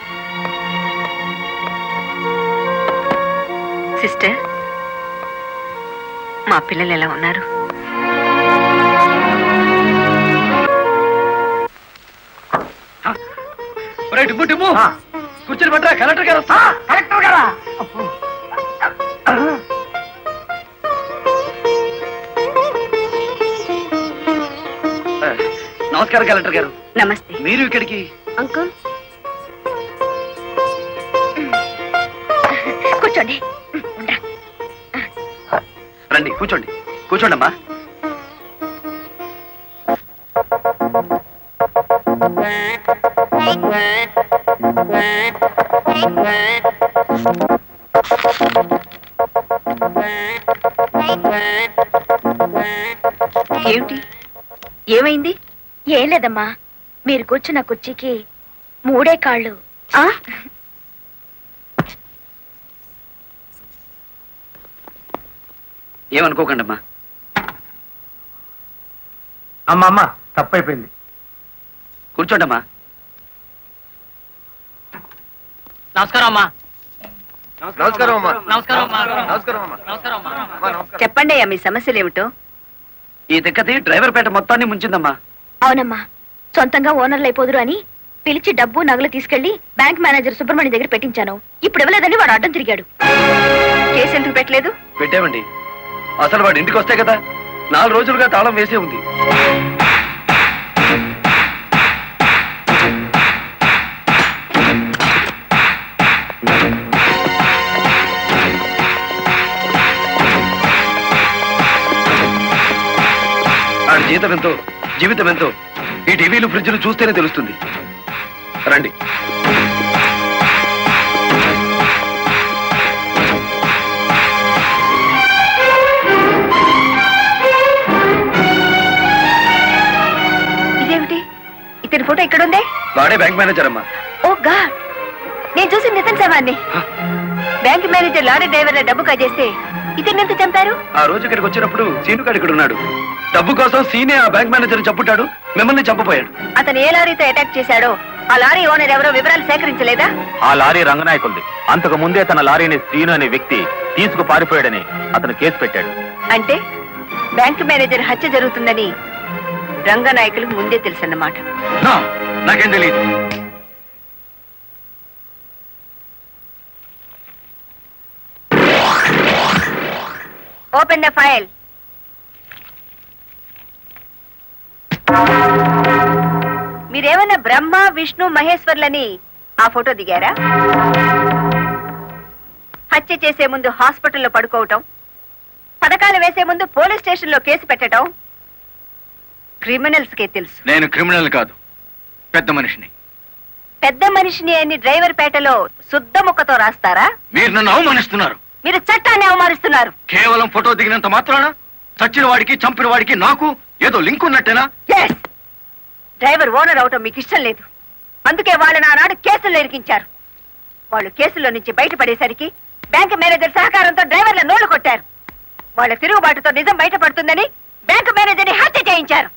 Sister, మా పిల్లలు ఎలా ఉన్నారు? కూర్చొని పట్టరా, కలెక్టర్ గారు వస్తా. కలెక్టర్ గారా? నమస్కారం కలెక్టర్ గారు. నమస్తే. మీరు ఇక్కడికి? అంకుల్ కూర్చోండి. రండి, కూర్చోండి. కూర్చోండి అమ్మా. ఏమిటి, ఏమైంది? ఏం లేదమ్మా, మీరు కూర్చున్న కుర్చీకి 3 కాళ్ళు. ఏమనుకోకండి అమ్మా. అమ్మమ్మ తప్పైపోయింది. కూర్చోండి అమ్మా. నమస్కారం అమ్మా. నమస్కారం అమ్మా. నమస్కారం అమ్మా. నమస్కారం అమ్మా. నమస్కారం అమ్మా. చెప్పండి అయ్యా, మీ సమస్యలు ఏమిటో. ఈ తిక్కది డ్రైవర్ పేట మొత్తాన్ని ముంచిందమ్మా. అవునమ్మా, సొంతంగా ఓనర్లు అయిపోదురు అని పిలిచి డబ్బు నగలు తీసుకెళ్లి బ్యాంక్ మేనేజర్ సుబ్రహ్మణ్యం దగ్గర పెట్టించాను. ఇప్పుడు ఇవ్వలేదని వాడు అడ్డం తిరిగాడు. కేసు ఎందుకు పెట్టలేదు? పెట్టామండి. అసలు వాడు ఇంటికి వస్తే కదా 4 రోజులుగా తాళం వేసే ఉంది. ఆడి జీతం ఎంతో, జీవితం ఎంతో ఈ టీవీలు ఫ్రిడ్జ్లు చూస్తేనే తెలుస్తుంది. రండి. ఇదేమిటి, ఇతని ఫోటో ఎక్కడుందే? వాడే బ్యాంక్ మేనేజర్ అమ్మా. ఓ గాడ్, నేను చూసి నితిన్ శవాన్ని. బ్యాంక్ మేనేజర్ లారీ డ్రైవర్ల డబ్బు కాజేస్తే ఇతన్ని ఎంత చంపారు? ఆ రోజు ఇక్కడికి వచ్చినప్పుడు సీనుగాడు ఇక్కడ ఉన్నాడు. డబ్బు కోసం సీనే ఆ బ్యాంక్ మేనేజర్ చంపుతాడు, మిమ్మల్ని చంపపోయాడు. అతను ఏ లారీతో అటాక్ చేశాడో ఆ లారీ ఓనర్ ఎవరో వివరాలు సేకరించలేదా? ఆ లారీ రంగనాయకుల్ది. అంతకు ముందే తన లారీని శ్రీను అనే వ్యక్తి తీసుకు పారిపోయాడని అతను కేసు పెట్టాడు. అంటే బ్యాంక్ మేనేజర్ హత్య జరుగుతుందని రంగనాయకులకు ముందే తెలుసన్నమాట. నాకేం తెలియదు. Open the file. మీరేమన్నా బ్రహ్మ విష్ణు మహేశ్వర్లని ఆ ఫోటో దిగారా? హత్య చేసే ముందు హాస్పిటల్లో పడుకోవటం, పథకాలు వేసే ముందు పోలీస్ స్టేషన్లో కేసు పెట్టడం క్రిమినల్స్ కే తెలుసు. నేను క్రిమినల్ కాదు, పెద్ద మనిషిని. పెద్ద మనిషిని అని డ్రైవర్ పేటలో శుద్ధ ముక్కతో రాస్తారా? మీరు నన్ను అవమానిస్తున్నారు. మీరు చట్టాన్ని అవమానిస్తున్నారు. కేవలం ఫోటో దిగినంత మాత్రాన చచ్చిన వాడికి చంపిన వాడికి నాకు ఏదో లింక్ ఉన్నట్టేనా? Yes! డ్రైవర్ ఓనర్ అవటం మీకు ఇష్టం లేదు. అందుకే వాళ్ళని ఆనాడు కేసుల్లో ఇరికించారు. వాళ్ళు కేసులో నుంచి బయటపడేసరికి బ్యాంక్ మేనేజర్ సహకారంతో డ్రైవర్ల నోళ్లు కొట్టారు. వాళ్ళ తిరుగుబాటుతో నిజం బయటపడుతుందని బ్యాంక్ మేనేజర్ని హత్య చేయించారు.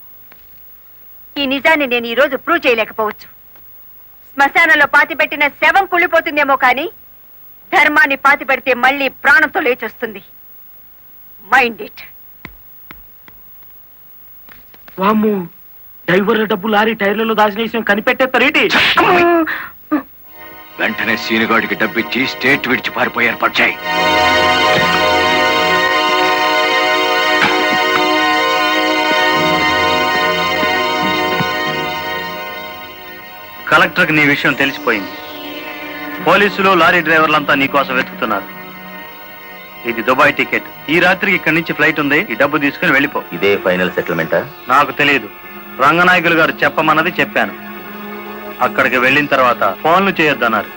ఈ నిజాన్ని నేను ఈ రోజు ప్రూవ్ చేయలేకపోవచ్చు. శ్మశానంలో పాతిపెట్టిన శవం కుళ్ళిపోతుందేమో కానీ ధర్మాన్ని పాతిపెడితే మళ్ళీ ప్రాణంతో లేచొస్తుంది. Mind it. వామ్ము, డ్రైవర్ల డబ్బు లారీ టైర్లలో దాచిన విషయం కనిపెట్టేస్తారేంటి? వెంటనే సీనుగాడికి డబ్బిచ్చి స్టేట్ విడిచి పారిపోయి ఏర్పాటు చేయి. కలెక్టర్కి నీ విషయం తెలిసిపోయింది. పోలీసులు లారీ డ్రైవర్లంతా నీకోసం వెతుకుతున్నారు. ఇది దుబాయ్ టికెట్. ఈ రాత్రికి ఇక్కడి నుంచి ఫ్లైట్ ఉంది. ఈ డబ్బు తీసుకుని వెళ్ళిపో. ఇదే ఫైనల్ సెటిల్మెంటా? నాకు తెలియదు. రంగనాయకులు గారు చెప్పమన్నది చెప్పాను. అక్కడికి వెళ్ళిన తర్వాత ఫోన్లు చేయొద్దన్నారు.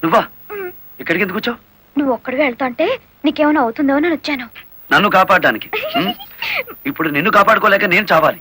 నువ్వా ఇక్కడికి ఎందుకు వచ్చావు? నువ్వు ఒక్కడిగా వెళ్తాంటే నీకేమైనా అవుతుందో అని వచ్చాను. నన్ను కాపాడడానికి. ఇప్పుడు నిన్ను కాపాడుకోలేక నేను చావాలి.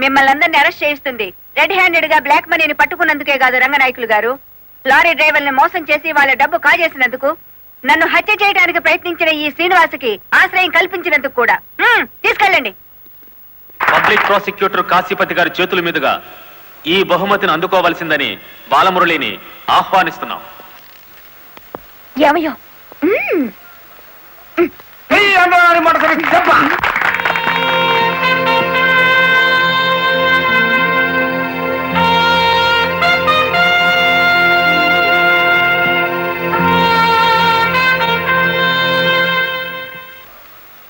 మిమ్మల్ని అందరినీ అరెస్ట్ చేయిస్తుంది రెడ్ హ్యాండెడ్ గా బ్లాక్ మనీని పట్టుకున్నందుకే కాదు రంగనాయకులు గారు, లారీ డ్రైవర్ని మోసం చేసి వాళ్ళ డబ్బు కాజేసినందుకు, నన్ను హత్య చేయడానికి ప్రయత్నించిన ఈ శ్రీనివాసుకి ఆశ్రయం కల్పించినందుకు కూడా. తీసుకెళ్ళండి. పబ్లిక్ ప్రాసిక్యూటర్ కాశీపతి గారి చేతుల మీదుగా ఈ బహుమతిని అందుకోవాల్సిందని బాలమురళిని ఆహ్వానిస్తున్నాం. ఏమయ్యో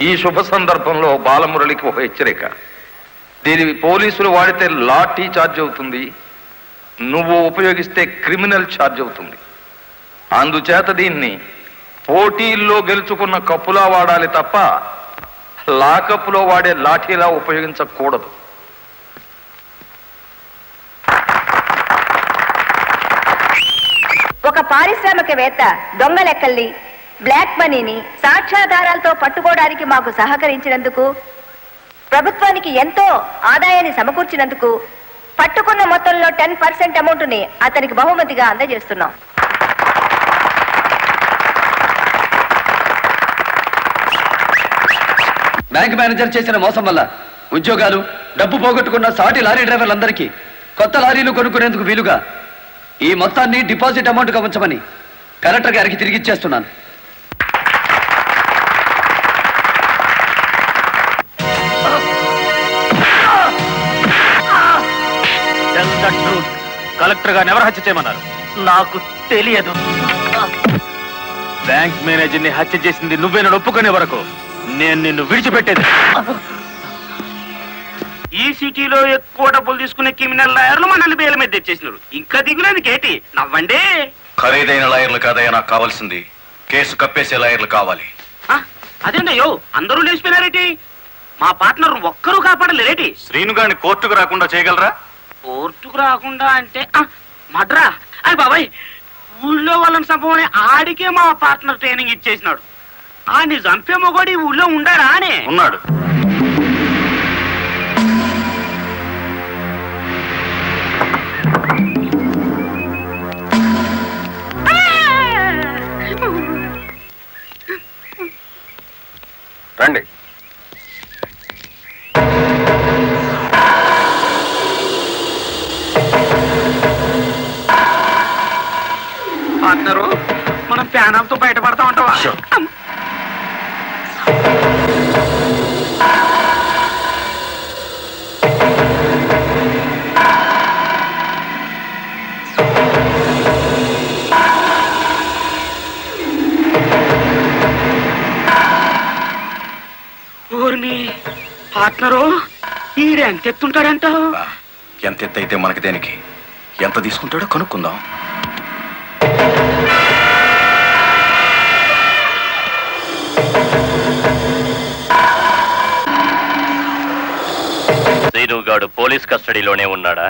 ఈ శుభ సందర్భంలో బాలమురళికి ఒక హెచ్చరిక. దీని పోలీసులు వాడితే లాఠీ ఛార్జ్ అవుతుంది, నువ్వు ఉపయోగిస్తే క్రిమినల్ ఛార్జ్ అవుతుంది. అందుచేత దీన్ని పోటీల్లో గెలుచుకున్న కప్పులా వాడాలి తప్ప లాకప్పులో వాడే లాఠీలా ఉపయోగించకూడదు. ఒక పారిశ్రామికవేత్త దొంగ లెక్కల్ని, బ్లాక్ మనీని సాక్ష్యాధారాలతో పట్టుకోవడానికి మాకు సహకరించినందుకు, ప్రభుత్వానికి ఎంతో ఆదాయాన్ని సమకూర్చినందుకు పట్టుకున్న మొత్తంలో 10% అమౌంట్ని అతనికి బహుమతిగా అందజేస్తున్నాం. బ్యాంక్ మేనేజర్ చేసిన మోసం వల్ల ఉద్యోగాలు, డబ్బు పోగొట్టుకున్న సాటి లారీ డ్రైవర్లందరికీ కొత్త లారీలు కొనుక్కునేందుకు వీలుగా ఈ మొత్తాన్ని డిపాజిట్ అమౌంట్గా ఉంచమని కలెక్టర్ గారికి తిరిగిచ్చేస్తున్నాను. కలెక్టర్ గారిని ఎవరు హత్య చేయమన్నారు? నాకు తెలియదు. బ్యాంక్ మేనేజర్ ని హత్య చేసింది నువ్వేనని ఒప్పుకునే వరకు నేను నిన్ను విడిచిపెట్టేది. ఈ సిటీలో ఎక్కువ డబ్బులు తీసుకునే క్రిమినల్ లాయర్లు మనల్ని బేల మీద తెచ్చేసినారు. ఇంకా దిగులేదు కేటి, నవ్వండి. ఖరీదైన లాయర్లు కాదయ్యా నాకు కావాల్సింది, కేసు కప్పేసే లాయర్లు కావాలి. అదేంటయ్యో అందరూ లేచిపోయినారేటి? మా పార్ట్నర్ ఒక్కరూ కాపాడలేరేటి? శ్రీను గారిని కోర్టుకు రాకుండా చేయగలరా? కోర్టుకు రాకుండా అంటే మడ్రా. అయ్యి బాబాయ్, ఊళ్ళో వాళ్ళని సంభవని ఆడికే మా పార్ట్నర్ ట్రైనింగ్ ఇచ్చేసినాడు. ఆడిని చంపే మొగోడి ఊళ్ళో ఉండారా అని? ఉన్నాడు. రండి. పార్ట్నరు, మనం ప్యానంతో బయటపడతా ఉంటావా? ఊరిని పార్ట్నరు, ఈడెంత ఎత్తుంటాడంటావు? ఎంత ఎత్తైతే మనకి దేనికి, ఎంత తీసుకుంటాడో కనుక్కుందాం. శ్రీనుగాడు పోలీస్ కస్టడీలోనే ఉన్నాడా?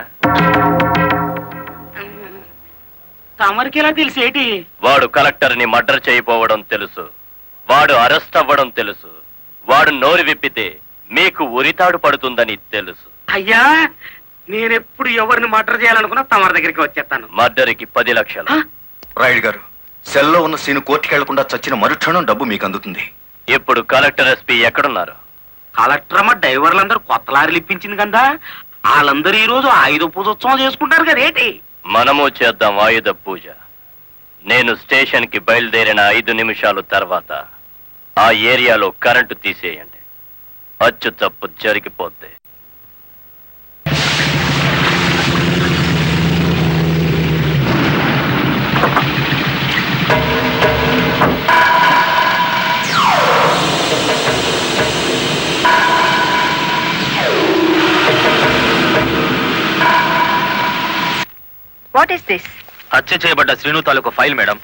తమరికి ఎలా తెలిసేటి? వాడు కలెక్టర్ ని మర్డర్ చేయబోవడం తెలుసు, వాడు అరెస్ట్ అవ్వడం తెలుసు, వాడు నోరు విప్పితే మీకు ఉరితాడు పడుతుందని తెలుసు. అయ్యా, నేనెప్పుడు ఎవరిని మర్డర్ చేయాలనుకున్నా తమరి దగ్గరికి వచ్చేస్తాను. మర్డర్కి 10 లక్షలు. రాయుడు గారు, సెల్లో ఉన్న సీను కోర్టుకి వెళ్లకుండా చచ్చిన మరుక్షణం డబ్బు మీకు అందుతుంది. ఇప్పుడు కలెక్టర్ ఎస్పీ ఎక్కడున్నారు? కలెక్టర్ అమ్మ డ్రైవర్లందరూ కొత్త లారీలు ఇప్పించింది కదా, వాళ్ళందరూ ఈ రోజు ఆయుధ పూజోత్సవం చేసుకుంటారు కదా ఏంటి? మనము చేద్దాం ఆయుధ పూజ. నేను స్టేషన్ కి బయలుదేరిన 5 నిమిషాలు తర్వాత ఆ ఏరియాలో కరెంటు తీసేయండి. అచ్చు తప్పు జరిగిపోద్ది. What is this? హత్య చేయబడ్డ శ్రీను తాలూకు ఫైల్ మేడం.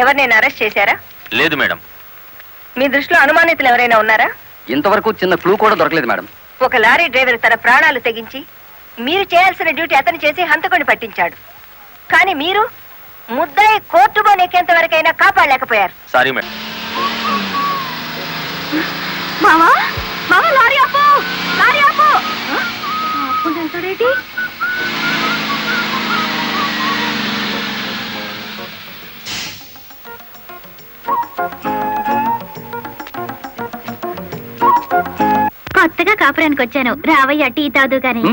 ఎవరు నేను అరెస్ట్ చేశారా? లేదు మేడం. మీ దృష్టిలో అనుమానితులు ఎవరైనా ఉన్నారా? ఇంతవరకు చిన్న క్లూ కూడా దొరకలేదు మేడం. ఒక లారీ డ్రైవర్ తన ప్రాణాలు తెగించి మీరు చేయాల్సిన డ్యూటీ అతను చేసి హంతకుడిని పట్టించాడు. కానీ మీరు ముద్దాయి కోర్టు బోనెక్కేంత వరకైనా కాపాడలేకపోయారు. Sorry madam. మావా మావా లారీ ఆపు, లారీ ఆపు. ఆపుకుంటూ వెళ్తాడేంటి? కొత్తగా కాపురానికి వచ్చాను, రావయ్య టీ తాదు గాని.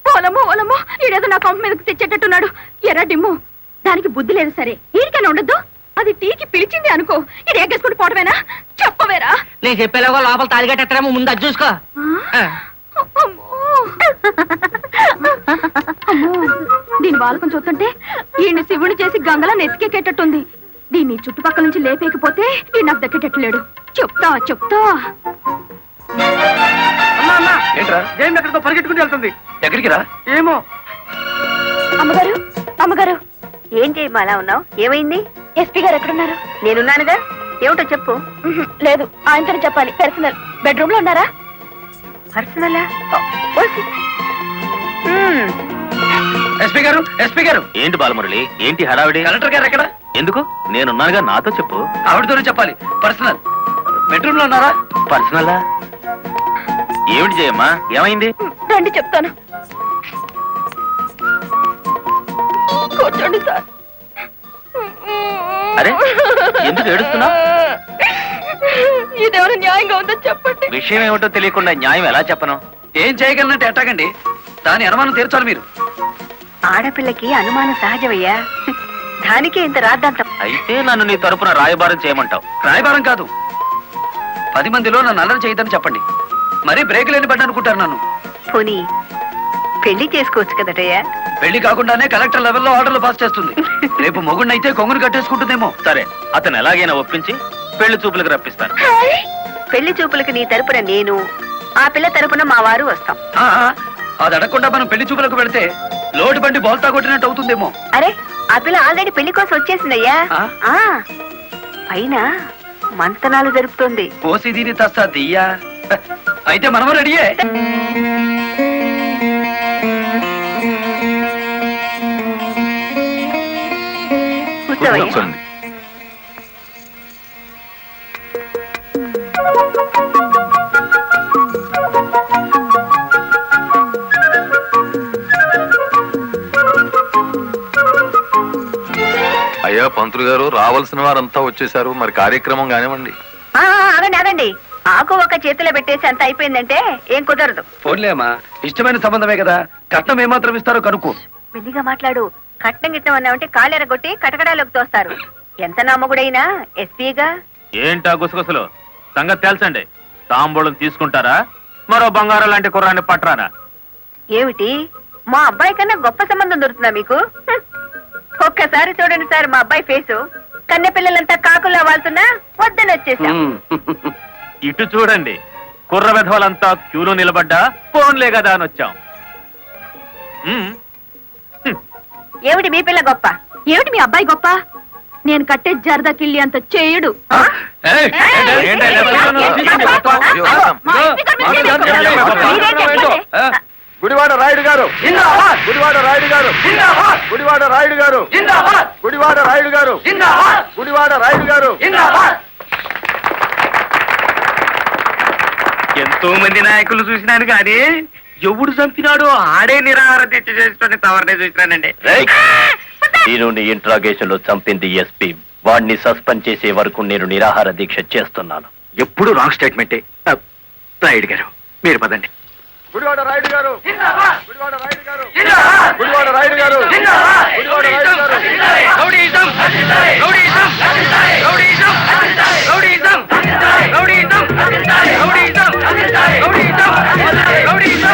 ఓలమ్మో ఓలమ్మో, ఈడేదో నా కొంప మీదకి తెచ్చేటట్టున్నాడు. ఎర్ర డిమ్ము, దానికి బుద్ధి లేదు. సరే ఈడికైనా ఉండద్దు, అది టీకి పిలిచింది అనుకో, ఇది ఎగ్గేసుకుంటూ పోవటమేనా? చెప్పవేరా? నేను చెప్పేలాగా లోపల తాలిగట్టేమో ముందు అది చూసుకో. అమ్మో, దీని బాలకం చూస్తుంటే ఈయన్ని శివుని చేసి గంగలా నెత్తికెక్కేటట్టుంది. దీన్ని చుట్టుపక్కల నుంచి లేపేకపోతే ఈ నాకు దక్కేటట్లేడు. చెప్తా చెప్తా. ఏంట్రా? ఏం ఎక్కడికో పరిగెట్టుకుని వెళ్తుంది. ఎక్కడికి రా? ఏమో. అమ్మగారు అమ్మగారు, ఏం చేయమ్మా అలా ఉన్నావు? ఏమైంది? ఎస్పీ గారు ఎక్కడున్నారు? నేనున్నానుగా, ఏమిటో చెప్పు. లేదు, ఆయనతోనే చెప్పాలి. పర్సనల్ బెడ్రూమ్ లో ఉన్నారా? పర్సనలా? ఎస్పీ గారు, ఎస్పీ గారు. ఏంటి బాలమురళి, ఏంటి హడావిడి? కలెక్టర్ గారు ఎక్కడ? ఎందుకు? నేనున్నానుగా, నాతో చెప్పు. ఆవిడతోనే చెప్పాలి. పర్సనల్ బెడ్రూమ్ లో ఉన్నారా? పర్సనలా? ఏమిటి జయమ్మా, ఏమైంది? రండి చెప్తాను. కూర్చోండి సార్. అరే, ఎందుకు ఏడుస్తున్నావ్? ఇదేమైనా న్యాయంగా ఉందో చెప్పండి. విషయం ఏమిటో తెలియకుండా న్యాయం ఎలా చెప్పను? ఏం చేయగలనంటే ఎట్టాగండి? దాని అనుమానం తీర్చాలి మీరు. ఆడపిల్లకి అనుమానం సహజమయ్యా, దానికే ఇంత రాద్దాంతం. అయితే నన్ను నీ తరపున రాయబారం చేయమంటావు? రాయబారం కాదు, 10 మందిలో నన్ను అల్లరి చేయదని చెప్పండి. మరీ బ్రేక్ లేని పడ్డ అనుకుంటారు నన్ను. పోనీ పెళ్లి చేసుకోవచ్చు కదటయ్యా? పెళ్లి కాకుండానే కలెక్టర్ లెవెల్లో ఆర్డర్లు పాస్ చేస్తుంది. రేపు మొగుడినైతే కొంగును కట్టేసుకుంటుందేమో. సరే, అతను ఎలాగైనా ఒప్పించి పెళ్లి చూపులకు రప్పిస్తాను. పెళ్లి చూపులకి నీ తరపున నేను, ఆ పిల్ల తరపున మా వారు వస్తాం. ఆ, అది అడగకుండా మనం పెళ్లి చూపులకు వెళితే లోటు బండి బోల్తా కొట్టినట్టు అవుతుందేమో. అరే, ఆ పిల్ల ఆల్రెడీ పెళ్లి కోసం వచ్చేసిందయ్యా. ఆ? ఆ, పైన మంతనాలు జరుపుతోంది. పోసి దీని తస్తా దియ్యా. అయితే మనము రెడీయే. కూర్చోవయ్యా. అయ్యా పంతులు గారు, రావాల్సిన వారంతా వచ్చేసారు, మరి కార్యక్రమం కానివ్వండి. ఆగండి ఆగండి, ఆకు ఒక చేతిలో పెట్టేసి అంత అయిపోయిందంటే ఏం కుదరదు. పోన్లే అమ్మా, ఇష్టమైన సంబంధమే కదా, కట్నం ఏమాత్రం ఇస్తారో కనుక్కో. మెల్లిగా మాట్లాడు. కట్నం గిట్నం అన్నామంటే కాళ్ళెరగొట్టి కటకడాలోకి తోస్తారు. ఎంత నమ్మగుడైనా ఎస్పీగా. ఏంటా గుసగుసలు? సంగతి తెలుసండి. తాంబూలం తీసుకుంటారా, మరో బంగారం లాంటి కుర్రాన్ని పట్టరానా? ఏమిటి, మా అబ్బాయి కన్నా గొప్ప సంబంధం దొరుకుతుందా మీకు? ఒక్కసారి చూడండి సార్ మా అబ్బాయి ఫేసు. కన్నె పిల్లలంతా కాకుల్లా వాళ్తున్నా వద్దని వచ్చేసాం. ఇటు చూడండి, కుర్ర వెధవలంతా క్యూలో నిలబడ్డా ఫోన్లే కదా అని వచ్చాం. ఏమిటి మీ పిల్ల గొప్ప? ఏమిటి మీ అబ్బాయి గొప్ప? నేను కట్టే జరదా కిల్లి అంత చేయడు. గుడివాడ రాయుడు గారు, గుడివాడ రాయుడు గారు, గుడివాడ రాయుడు గారు, గుడివాడ రాయుడు గారు, గుడివాడ రాయుడు గారు. ఎంతో మంది నాయకులు చూసినాను కానీ ఎవడు చంపినాడో ఆడే నిరాహార దీక్ష చేసుకుని తవరనే చూసినానండి. దీనిని ఇంట్రాగేషన్ లో చంపింది ఎస్పీ. వాడిని సస్పెండ్ చేసే వరకు నేను నిరాహార దీక్ష చేస్తున్నాను. ఎప్పుడు రాంగ్ స్టేట్మెంటే. రాయుడు గారు, మీరు పదండి. గుడివాడ రాయుడు గారు, గుడివాడ రాయుడు గారు, గుడివాడ రాయుడు గారు, గుడివాడ రాయుడు గారు. Rowdyism, rowdyism, rowdyism, rowdyism, rowdyism, rowdyism, rowdyism, rowdyism,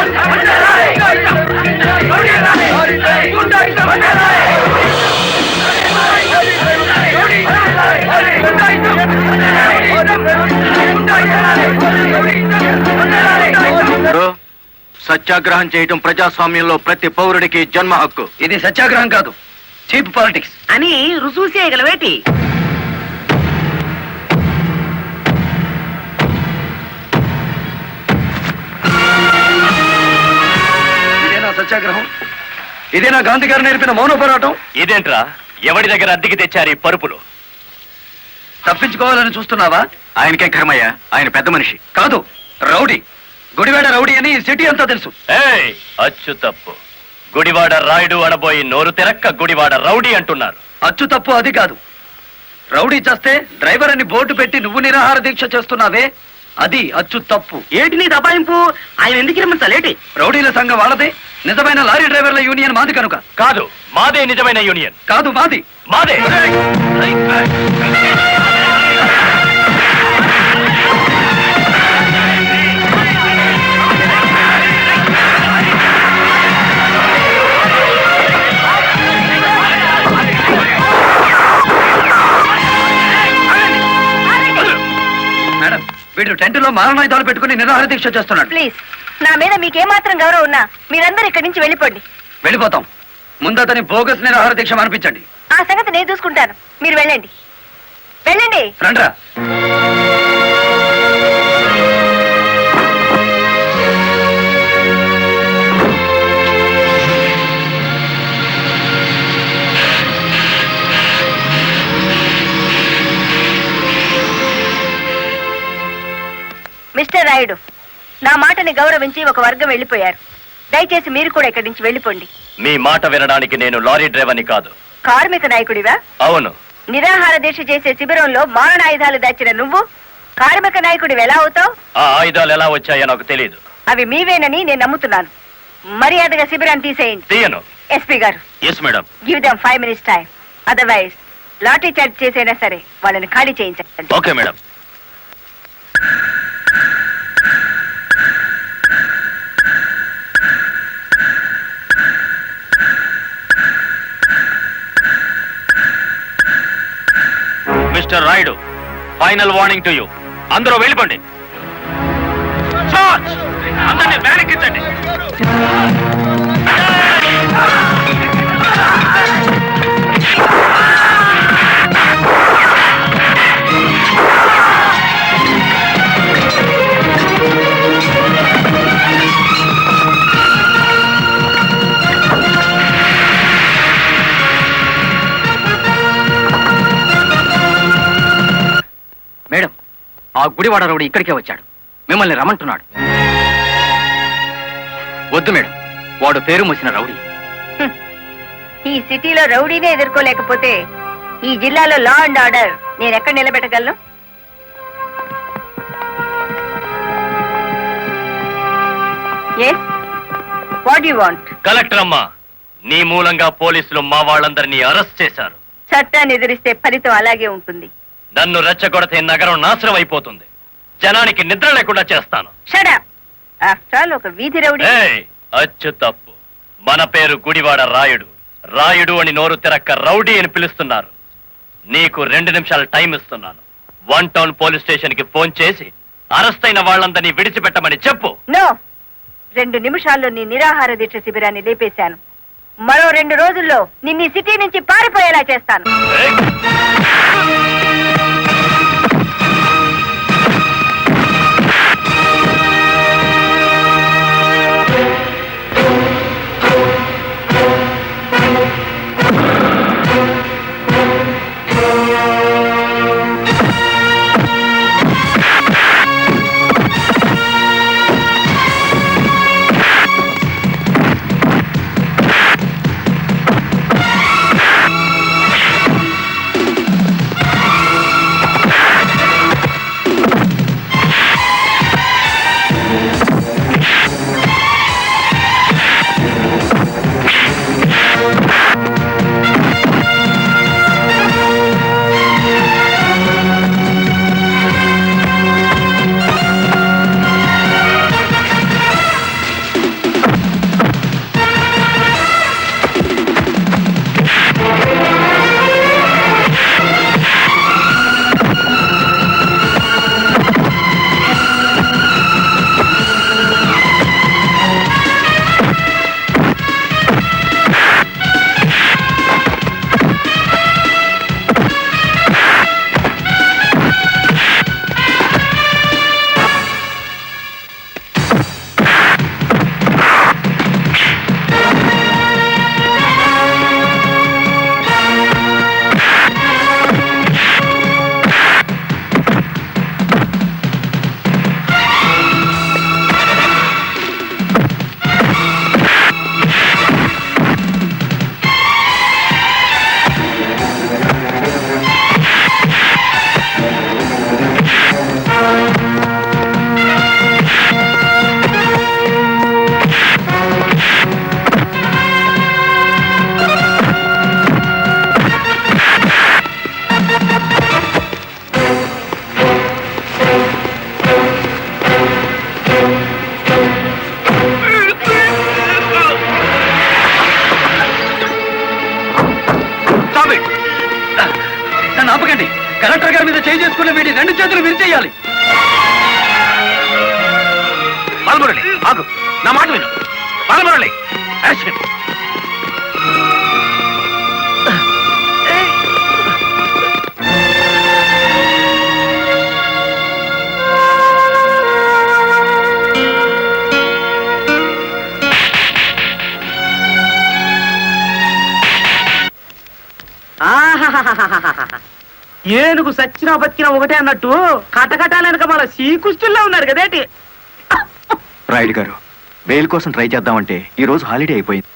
సత్యాగ్రహం చేయటం ప్రజాస్వామ్యంలో ప్రతి పౌరుడికి జన్మ హక్కు. ఇది సత్యాగ్రహం కాదు, చీప్ పాలిటిక్స్. అని రుజువు చేయగలవేటి? ఇదేనా సత్యాగ్రహం? ఇదేనా గాంధీ గారు నేర్పిన మౌన పోరాటం? ఇదేంట్రా ఎవడి దగ్గర అద్దెకి తెచ్చారు ఈ పరుపులు? తప్పించుకోవాలని చూస్తున్నావా? ఆయనకే కర్మయ్య, ఆయన పెద్ద మనిషి. కాదు, రౌడీ. గుడివాడ రౌడీ అని ఈ సిటీ అంతా తెలుసు. ఏయ్, అచ్చు తప్పు. గుడివాడ రాయుడు అనబోయి నోరు తెరక్క గుడివాడ రౌడీ అంటున్నారు. అచ్చు తప్పు అది కాదు. రౌడీ చేస్తే డ్రైవర్ అని బోర్డు పెట్టి నువ్వు నిరాహార దీక్ష చేస్తున్నావే, అది అచ్చు తప్పు. ఏటి నీ దబాయింపు? ఆయన ఎందుకు రమ్మంతలేటి? రౌడీల సంఘం వాళ్ళదే, నిజమైన లారీ డ్రైవర్ల యూనియన్ మాది కనుక. కాదు, మాదే నిజమైన యూనియన్. కాదు, మాది. మాదే. మేడం, వీడు టెంట్లో మారణాయుధాలు పెట్టుకుని నిరాహార దీక్ష చేస్తున్నాడు. ప్లీజ్, నా మీద మీకేమాత్రం గౌరవం ఉన్నా మీరందరూ ఇక్కడి నుంచి వెళ్ళిపోండి. వెళ్ళిపోతాం. ముందు అతని బోగస్ నిరాహార దీక్ష అనిపించండి. ఆ సంగతి నేను చూసుకుంటాను, మీరు వెళ్ళండి. వెళ్ళండి. రండ్రా. మిస్టర్ రాయుడు, నా మాటని గౌరవించి ఒక వర్గం వెళ్ళిపోయారు. దయచేసి మీరు కూడా ఇక్కడి నుంచి వెళ్ళిపోండి. మీ మాట వినడానికి నేను లారీ డ్రైవర్ని కాదు. కార్మిక నాయకుడివా? అవును. నిరాహార దీక్ష చేసే శిబిరంలో మారణాయుధాలు దాచిన నువ్వు కార్మిక నాయకుడివి ఎలా అవుతావు? ఆ ఆయుధాలు ఎలా వచ్చాయో నాకు తెలియదు. అవి మీవేనని నేను నమ్ముతున్నాను. మర్యాదగా శిబిరాన్ని తీసేయండి. తీయను. ఎస్పీ గారు, yes madam. Give them 5 minutes time. Otherwise lathi charge చేసైనా సరే వాళ్ళని ఖాళీ చేయించండి. Okay madam. Mister Rayudu, final warning to you. అందరూ వెళ్ళిపోండి. చార్జ్! అందరినీ వ్యాన్ ఎక్కించండి. మేడం, ఆ గుడివాడ రౌడీ ఇక్కడికే వచ్చాడు. మిమ్మల్ని రమ్మంటున్నాడు. వద్దు మేడం, వాడు పేరు మూసిన రౌడీ. ఈ సిటీలో రౌడీనే ఎదుర్కోలేకపోతే ఈ జిల్లాలో లా అండ్ ఆర్డర్ నేను ఎక్కడ నిలబెట్టగలను? Yes, what you want? Collector అమ్మా, నీ మూలంగా పోలీసులు మా వాళ్ళందరినీ అరెస్ట్ చేశారు. చట్టాన్ని ఎదిరిస్తే ఫలితం అలాగే ఉంటుంది. నన్ను రెచ్చగొడితే నగరం నాశనం అయిపోతుంది. జనానికి నిద్ర లేకుండా చేస్తాను. Shut up. ఆఫ్టర్ ఆల్ ఒక వీధి రౌడీ. ఏయ్, అచ్చు తప్పు. మన పేరు గుడివాడ రాయుడు. రాయుడు అని నోరు తెరక్క రౌడీ అని పిలుస్తున్నారు. నీకు 2 నిమిషాలు టైం ఇస్తున్నాను. 1 టౌన్ పోలీస్ స్టేషన్ కి ఫోన్ చేసి అరెస్ట్ అయిన వాళ్ళందరినీ విడిచిపెట్టమని చెప్పు. నో, 2 నిమిషాల్లో నీ నిరాహార దీక్ష శిబిరాన్ని లేపేశాను. మరో 2 రోజుల్లో నిన్ను సిటీ నుంచి పారిపోయేలా చేస్తాను. ఏయ్! మీద చేయి చేసుకున్న వీడి 2 చేతులు విరిచేయాలి. బాలమురళి ఆగు, నా మాట విను. బాలమురళి అరెస్ట్ చేయి. ఏనుగు సచ్చినా బతికినా ఒకటే అన్నట్టు కటకటాలనక మన శ్రీకృష్ణుల్లో ఉన్నారు కదేటి. రాయుడు గారు, బెయిల్ కోసం ట్రై చేద్దామంటే ఈ రోజు హాలిడే అయిపోయింది.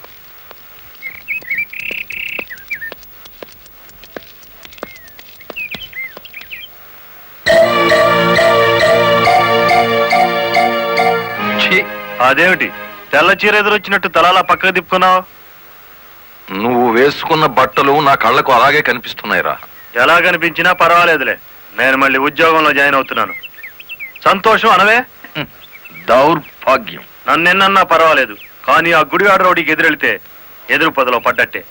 అదేమిటి తెల్ల చీర ఎదురొచ్చినట్టు తలాలా పక్కకు తిప్పుకున్నావు? నువ్వు వేసుకున్న బట్టలు నా కళ్ళకు అలాగే కనిపిస్తున్నాయిరా. ఎలా కనిపించినా పర్వాలేదులే, నేను మళ్ళీ ఉద్యోగంలో జాయిన్ అవుతున్నాను. సంతోషం అనవే. దౌర్భాగ్యం. నన్నెన్నన్నా పర్వాలేదు, కానీ ఆ గుడివాడ రౌడీకి ఎదురెళ్తే ఎదురు పొదలో పడ్డట్టే.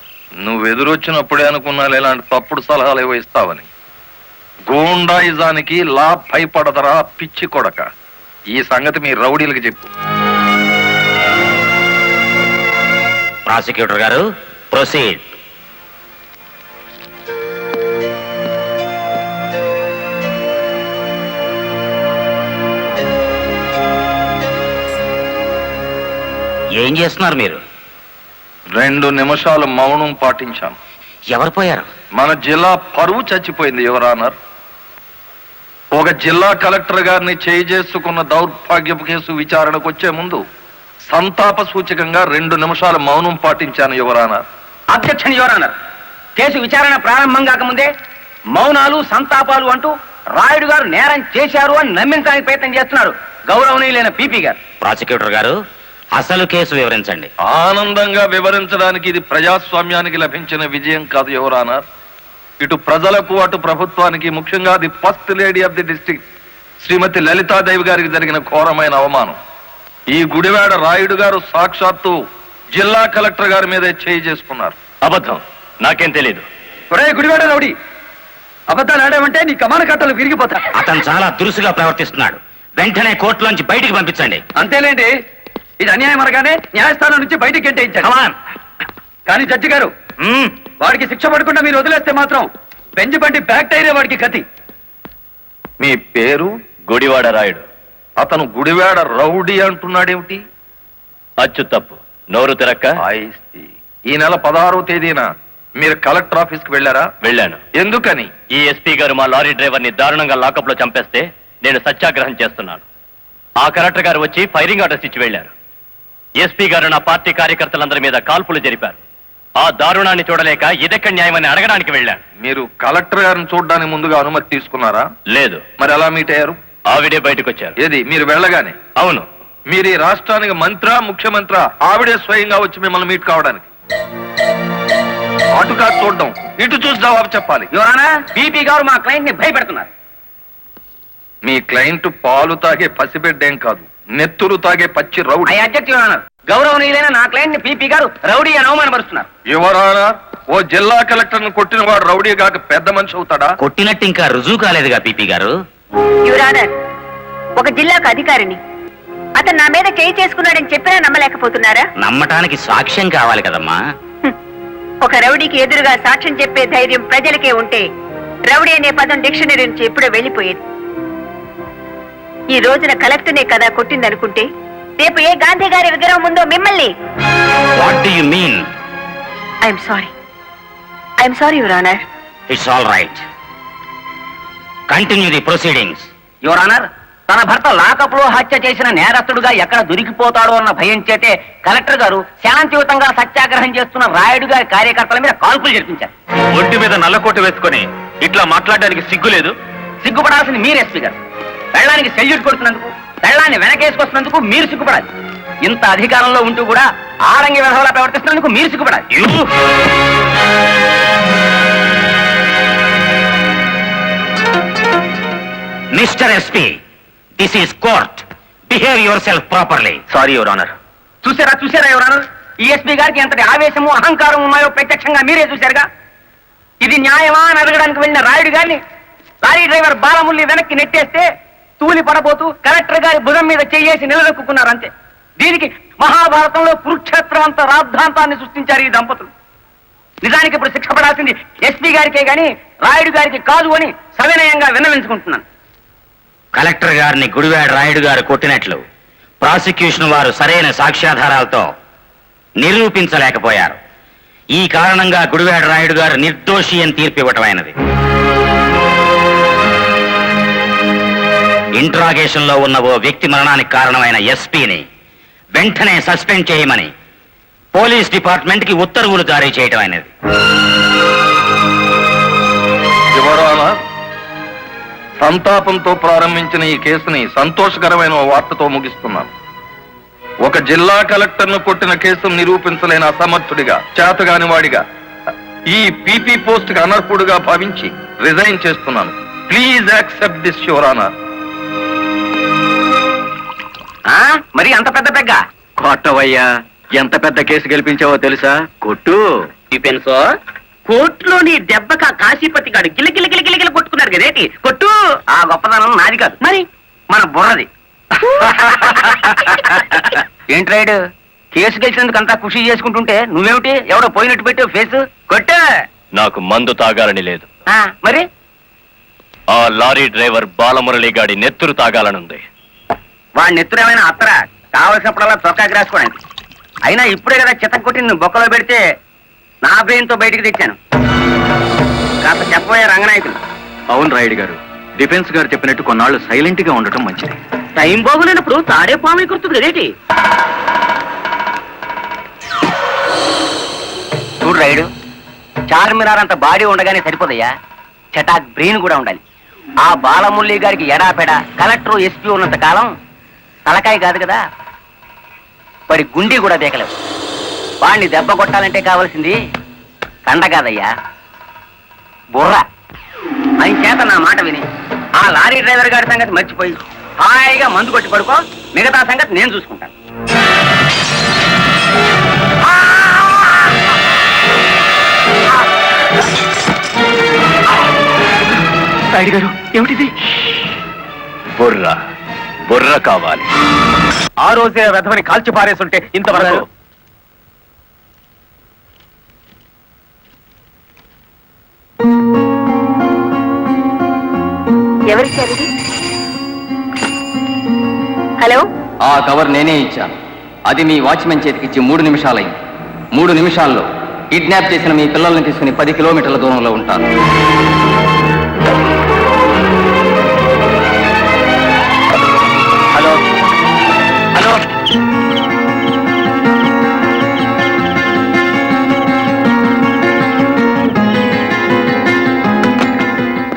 నువ్వు ఎదురొచ్చినప్పుడే అనుకున్నా ఇలాంటి తప్పుడు సలహాలు ఏవో ఇస్తావని. గూండాయిజానికి లా భయపడదరా పిచ్చి కొడక. ఈ సంగతి మీ రౌడీలకు చెప్పు. ప్రాసిక్యూటర్ గారు, ప్రొసీడ్. ఏం చేస్తున్నారు మీరు? 2 నిమిషాలు మౌనం పాటించాను. ఎవరు పోయారు? మన జిల్లా పరువు చచ్చిపోయింది యువరానర్. ఒక జిల్లా కలెక్టర్ గారిని చేయి చేసుకున్న దౌర్భాగ్యపు కేసు విచారణకు వచ్చే ముందు సంతాప సూచకంగా 2 నిమిషాలు మౌనం పాటించాను your honour. Objection your honour. Case విచారణ ప్రారంభం కాకముందే మౌనాలు సంతాపాలు అంటూ రాయుడు గారు నేరం చేశారు అని నమ్మించడానికి ప్రయత్నం చేస్తున్నారు గౌరవనీయులైన పీపీ గారు. ప్రాసిక్యూటర్ గారు, అసలు కేసు వివరించండి. ఆనందంగా వివరించడానికి ఇది ప్రజాస్వామ్యానికి లభించిన విజయం కాదు యువరానర్. ఇటు ప్రజలకు అటు ప్రభుత్వానికి, ముఖ్యంగా the first lady of the district Srimati Lalitadevi garu జరిగిన ఘోరమైన అవమానం. ఈ గుడివాడ రాయుడు గారు సాక్షాత్తు జిల్లా కలెక్టర్ గారి మీదే చేయి చేసుకున్నారు. అబద్ధం, నాకేం తెలీదు. ఒరే గుడివాడ రౌడీ, అబద్ధాలు ఆడామంటే నీ కమాన కట్టలు విరిగిపోతా. అతను చాలా దురుసుగా ప్రవర్తిస్తున్నాడు. వెంటనే కోర్టులోంచి బయటికి పంపించండి. అంతేలేండి, ఇది అన్యాయం అనగానే న్యాయస్థానం నుంచి బయటికి గెంటేయించారు. కానీ జడ్జి గారు, వాడికి శిక్ష పడకుండా మీరు వదిలేస్తే మాత్రం బెంచ్ బండి బ్యాక్ టైరే వాడికి గతి. మీ పేరు? గుడివాడ రాయుడు. అతను గుడివాడ రౌడీ అంటున్నాడేమిటి? అచ్చు తప్పు, నోరు తిరక్క. ఈ నెల 16వ తేదీన మీరు కలెక్టర్ ఆఫీస్ కి వెళ్ళారా? వెళ్ళాను. ఎందుకని? ఈ ఎస్పీ గారు మా లారీ డ్రైవర్ ని దారుణంగా లాకప్ లో చంపేస్తే నేను సత్యాగ్రహం చేస్తున్నాను. ఆ కలెక్టర్ గారు వచ్చి ఫైరింగ్ ఆర్డర్స్ ఇచ్చి వెళ్లారు. ఎస్పీ గారు నా పార్టీ కార్యకర్తలందరి మీద కాల్పులు జరిపారు. ఆ దారుణాన్ని చూడలేక ఇదెక్కడ న్యాయమని అడగడానికి వెళ్ళాను. మీరు కలెక్టర్ గారిని చూడడానికి ముందుగా అనుమతి తీసుకున్నారా? లేదు. మరి ఎలా మీట్ అయ్యారు? ఆవిడే బయటకు వచ్చారు. ఏది, మీరు వెళ్ళగానే? అవును. మీరు ఈ రాష్ట్రానికి మంత్రా, ముఖ్యమంత్రి? ఆవిడే స్వయంగా వచ్చి మిమ్మల్ని మీట్ కావడానికి? అటు కాదు చూడడం, ఇటు చూసి జవాబు చెప్పాలి. యువరానా, పీపీ గారు మా క్లయింట్ ని భయపెడుతున్నారు. మీ క్లయింట్ పాలు తాగే పసిబిడ్డేం కాదు, నెత్తురు తాగే పచ్చి rowdy. I object your honour. గౌరవనీయులైన నా క్లయింట్ ని పీపీ గారు రౌడీ అని అవమానపరుస్తున్నారు. యువరానా, ఓ జిల్లా కలెక్టర్ ను కొట్టిన వాడు రౌడీ కాక పెద్ద మనిషి అవుతాడా? కొట్టినట్టు ఇంకా రుజువు కాలేదుగా పీపీ గారు. యువర్ ఆనర్, ఒక జిల్లాకు అధికారిని అతను నా మీద చేయి చేసుకున్నాడని చెప్పినా నమ్మలేకపోతున్నారా? నమ్మటానికి సాక్ష్యం కావాలి కదమ్మా. ఒక రౌడీకి ఎదురుగా సాక్ష్యం చెప్పే ధైర్యం ప్రజలకే ఉంటే రౌడీ అనే పదం డిక్షనరీ నుంచి ఎప్పుడో వెళ్ళిపోయేది. ఈ రోజున కలెక్టర్నే కదా కొట్టిందనుకుంటే రేపు ఏ గాంధీ గారి విగ్రహం ఉందో మిమ్మల్ని. What do you mean? I'm sorry your honour. It's all right. Continue the proceedings. Your honour, తన భర్త లాకప్ లో హత్య చేసిన నేరస్తుడుగా ఎక్కడ దొరికిపోతాడో అన్న భయం చేతే కలెక్టర్ గారు శాంతియుతంగా సత్యాగ్రహం చేస్తున్న రాయుడు గారి కార్యకర్తల మీద కాల్పులు జరిపించారు. ఒంటి మీద నల్లకోట వేసుకొని ఇట్లా మాట్లాడడానికి సిగ్గు లేదు? సిగ్గుపడాల్సింది మీరు ఎస్పీ గారు. పెళ్ళానికి సెల్యూట్ కొడుతున్నందుకు, పెళ్ళాన్ని వెనకేసుకొస్తున్నందుకు మీరు సిగ్గుపడాలి. ఇంత అధికారంలో ఉంటూ కూడా ఆరంగి విధవలా ప్రవర్తిస్తున్నందుకు మీరు సిగ్గుపడాలి. Mister SP, this is court. Behave yourself properly. Sorry your honour. చూసారా యువర్ ఆనర్, ఈ ఎస్పీ గారికి ఎంతటి ఆవేశము, అహంకారం ఉన్నాయో ప్రత్యక్షంగా మీరే చూశారుగా. ఇది న్యాయమా అని అడగడానికి వెళ్ళిన రాయుడు గారిని లారీ డ్రైవర్ బాలముల్లి వెనక్కి నెట్టేస్తే తూలి పడబోతూ కలెక్టర్ గారి భుజం మీద చెయ్యేసి నిలదొక్కున్నారు అంతే. దీనికి మహాభారతంలో కురుక్షేత్రం అంత రాద్ధాంతాన్ని సృష్టించారు ఈ దంపతులు. నిజానికి ఇప్పుడు శిక్ష పడాల్సింది ఎస్పీ గారికే గాని రాయుడు గారికి కాదు అని సవినయంగా విన్నవించుకుంటున్నాను. కలెక్టర్ గారిని గుడివాడ రాయుడు గారు కొట్టినట్లు ప్రాసిక్యూషన్ వారు సరైన సాక్ష్యాధారాలతో నిరూపించలేకపోయారు. ఈ కారణంగా గుడివాడ రాయుడు గారు నిర్దోషి అని తీర్పు ఇవ్వటమైనది. ఇంట్రాగేషన్ లో ఉన్న ఓ వ్యక్తి మరణానికి కారణమైన ఎస్పీని వెంటనే సస్పెండ్ చేయమని పోలీస్ డిపార్ట్మెంట్ కి ఉత్తర్వులు జారీ చేయటం అయినది. సంతాపంతో ప్రారంభించిన ఈ కేసుని సంతోషకరమైన ఓ వార్తతో ముగిస్తున్నాను. ఒక జిల్లా కలెక్టర్ను కొట్టిన కేసును నిరూపించలేని అసమర్థుడిగా, చేతగాని వాడిగా, ఈ పీపీ పోస్ట్ కి అనర్హుడుగా భావించి రిజైన్ చేస్తున్నాను. Please accept this your honour. మరి అంత పెద్ద పెగ్గ కొట్టవయ్యా, ఎంత పెద్ద కేసు గెలిపించావో తెలుసా? కొట్టు. పెన్సో కోర్టులోని దెబ్బక కాశీపతి గాడు గిలగిల కొట్టుకున్నారు కదేటి. కొట్టు. ఆ గొప్పదనం నాది కాదు, మరి మన బుర్రది. ఏంట్రాయుడు, కేసు గెలిచినందుకు అంతా ఖుషి చేసుకుంటుంటే నువ్వేమిటి ఎవడో పోయినట్టు పెట్టావు ఫేసు? కొట్టు. నాకు మందు తాగాలని లేదు. మరి ఆ లారీ డ్రైవర్ బాలమురళి గాడి నెత్తురు తాగాలనుంది. వాడి నెత్తురేమైనా అత్తరా? కావలసినప్పుడల్లా చొక్కాకి రాసుకోవడానికి. అయినా ఇప్పుడే కదా చితక్ కొట్టి నువ్వు బొక్కలో పెడితే నా బ్రెయిన్ తో బయటికి తెచ్చాను. కాస్త చెప్పబోయే రంగనాయకులు. అవును రాయుడు గారు, డిఫెన్స్ గారు చెప్పినట్టు కొన్నాళ్ళు సైలెంట్ గా ఉండటం మంచిది. టైం బాగులేనప్పుడు తాడే పాము కుర్తుంది కదేటి. చూడు రాయుడు, చార్మినార్ అంత బాడీ ఉండగానే సరిపోదయ్యా, చటాక్ బ్రెయిన్ కూడా ఉండాలి. ఆ బాలమురళి గారికి ఎడాపెడా కలెక్టర్ ఎస్పీ ఉన్నంత కాలం తలకాయ కాదు కదా, వాడి గుండీ కూడా దేకలేవు. వాడిని దెబ్బ కొట్టాలంటే కావాల్సింది కండ కాదయ్యా, బుర్ర. ఆయన చేత నా మాట విని ఆ లారీ డ్రైవర్ గారి సంగతి మర్చిపోయి హాయిగా మందు కొట్టి పడుకో, మిగతా సంగతి నేను చూసుకుంటాను. రాయుడు గారు, ఏమిటిది? బుర్ర కావాలి. ఆ రోజే వెధవని కాల్చి పారేస్తుంటే ఇంతవరకు. ఎవరిచ్చారు? హలో, ఆ కవర్ నేనే ఇచ్చాను. అది మీ వాచ్మెన్ చేతికిచ్చి 3 నిమిషాలైంది. 3 నిమిషాల్లో కిడ్నాప్ చేసిన మీ పిల్లల్ని తీసుకుని 10 కిలోమీటర్ల దూరంలో ఉంటాను. హలో హలో,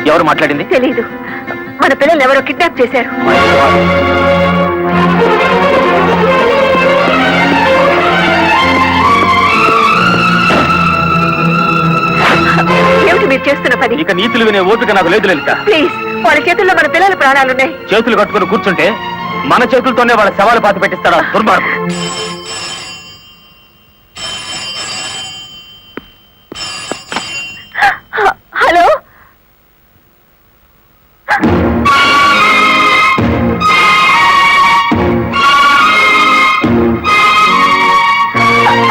ఎవరు మాట్లాడింది? తెలీదు. మన పిల్లలు ఎవరో కిడ్నాప్ చేశారు. ఏమిటి మీరు చేస్తున్న పని? ఇక నీతులు వినే ఓపిక నాకు లేదు లలిత. ప్లీజ్, వాళ్ళ చేతుల్లో మన పిల్లల ప్రాణాలున్నాయి. చేతులు కట్టుకుని కూర్చుంటే మన చేతులతోనే వాళ్ళ శవాలు పాతి పెట్టిస్తారా దుర్మార్గం. Hello,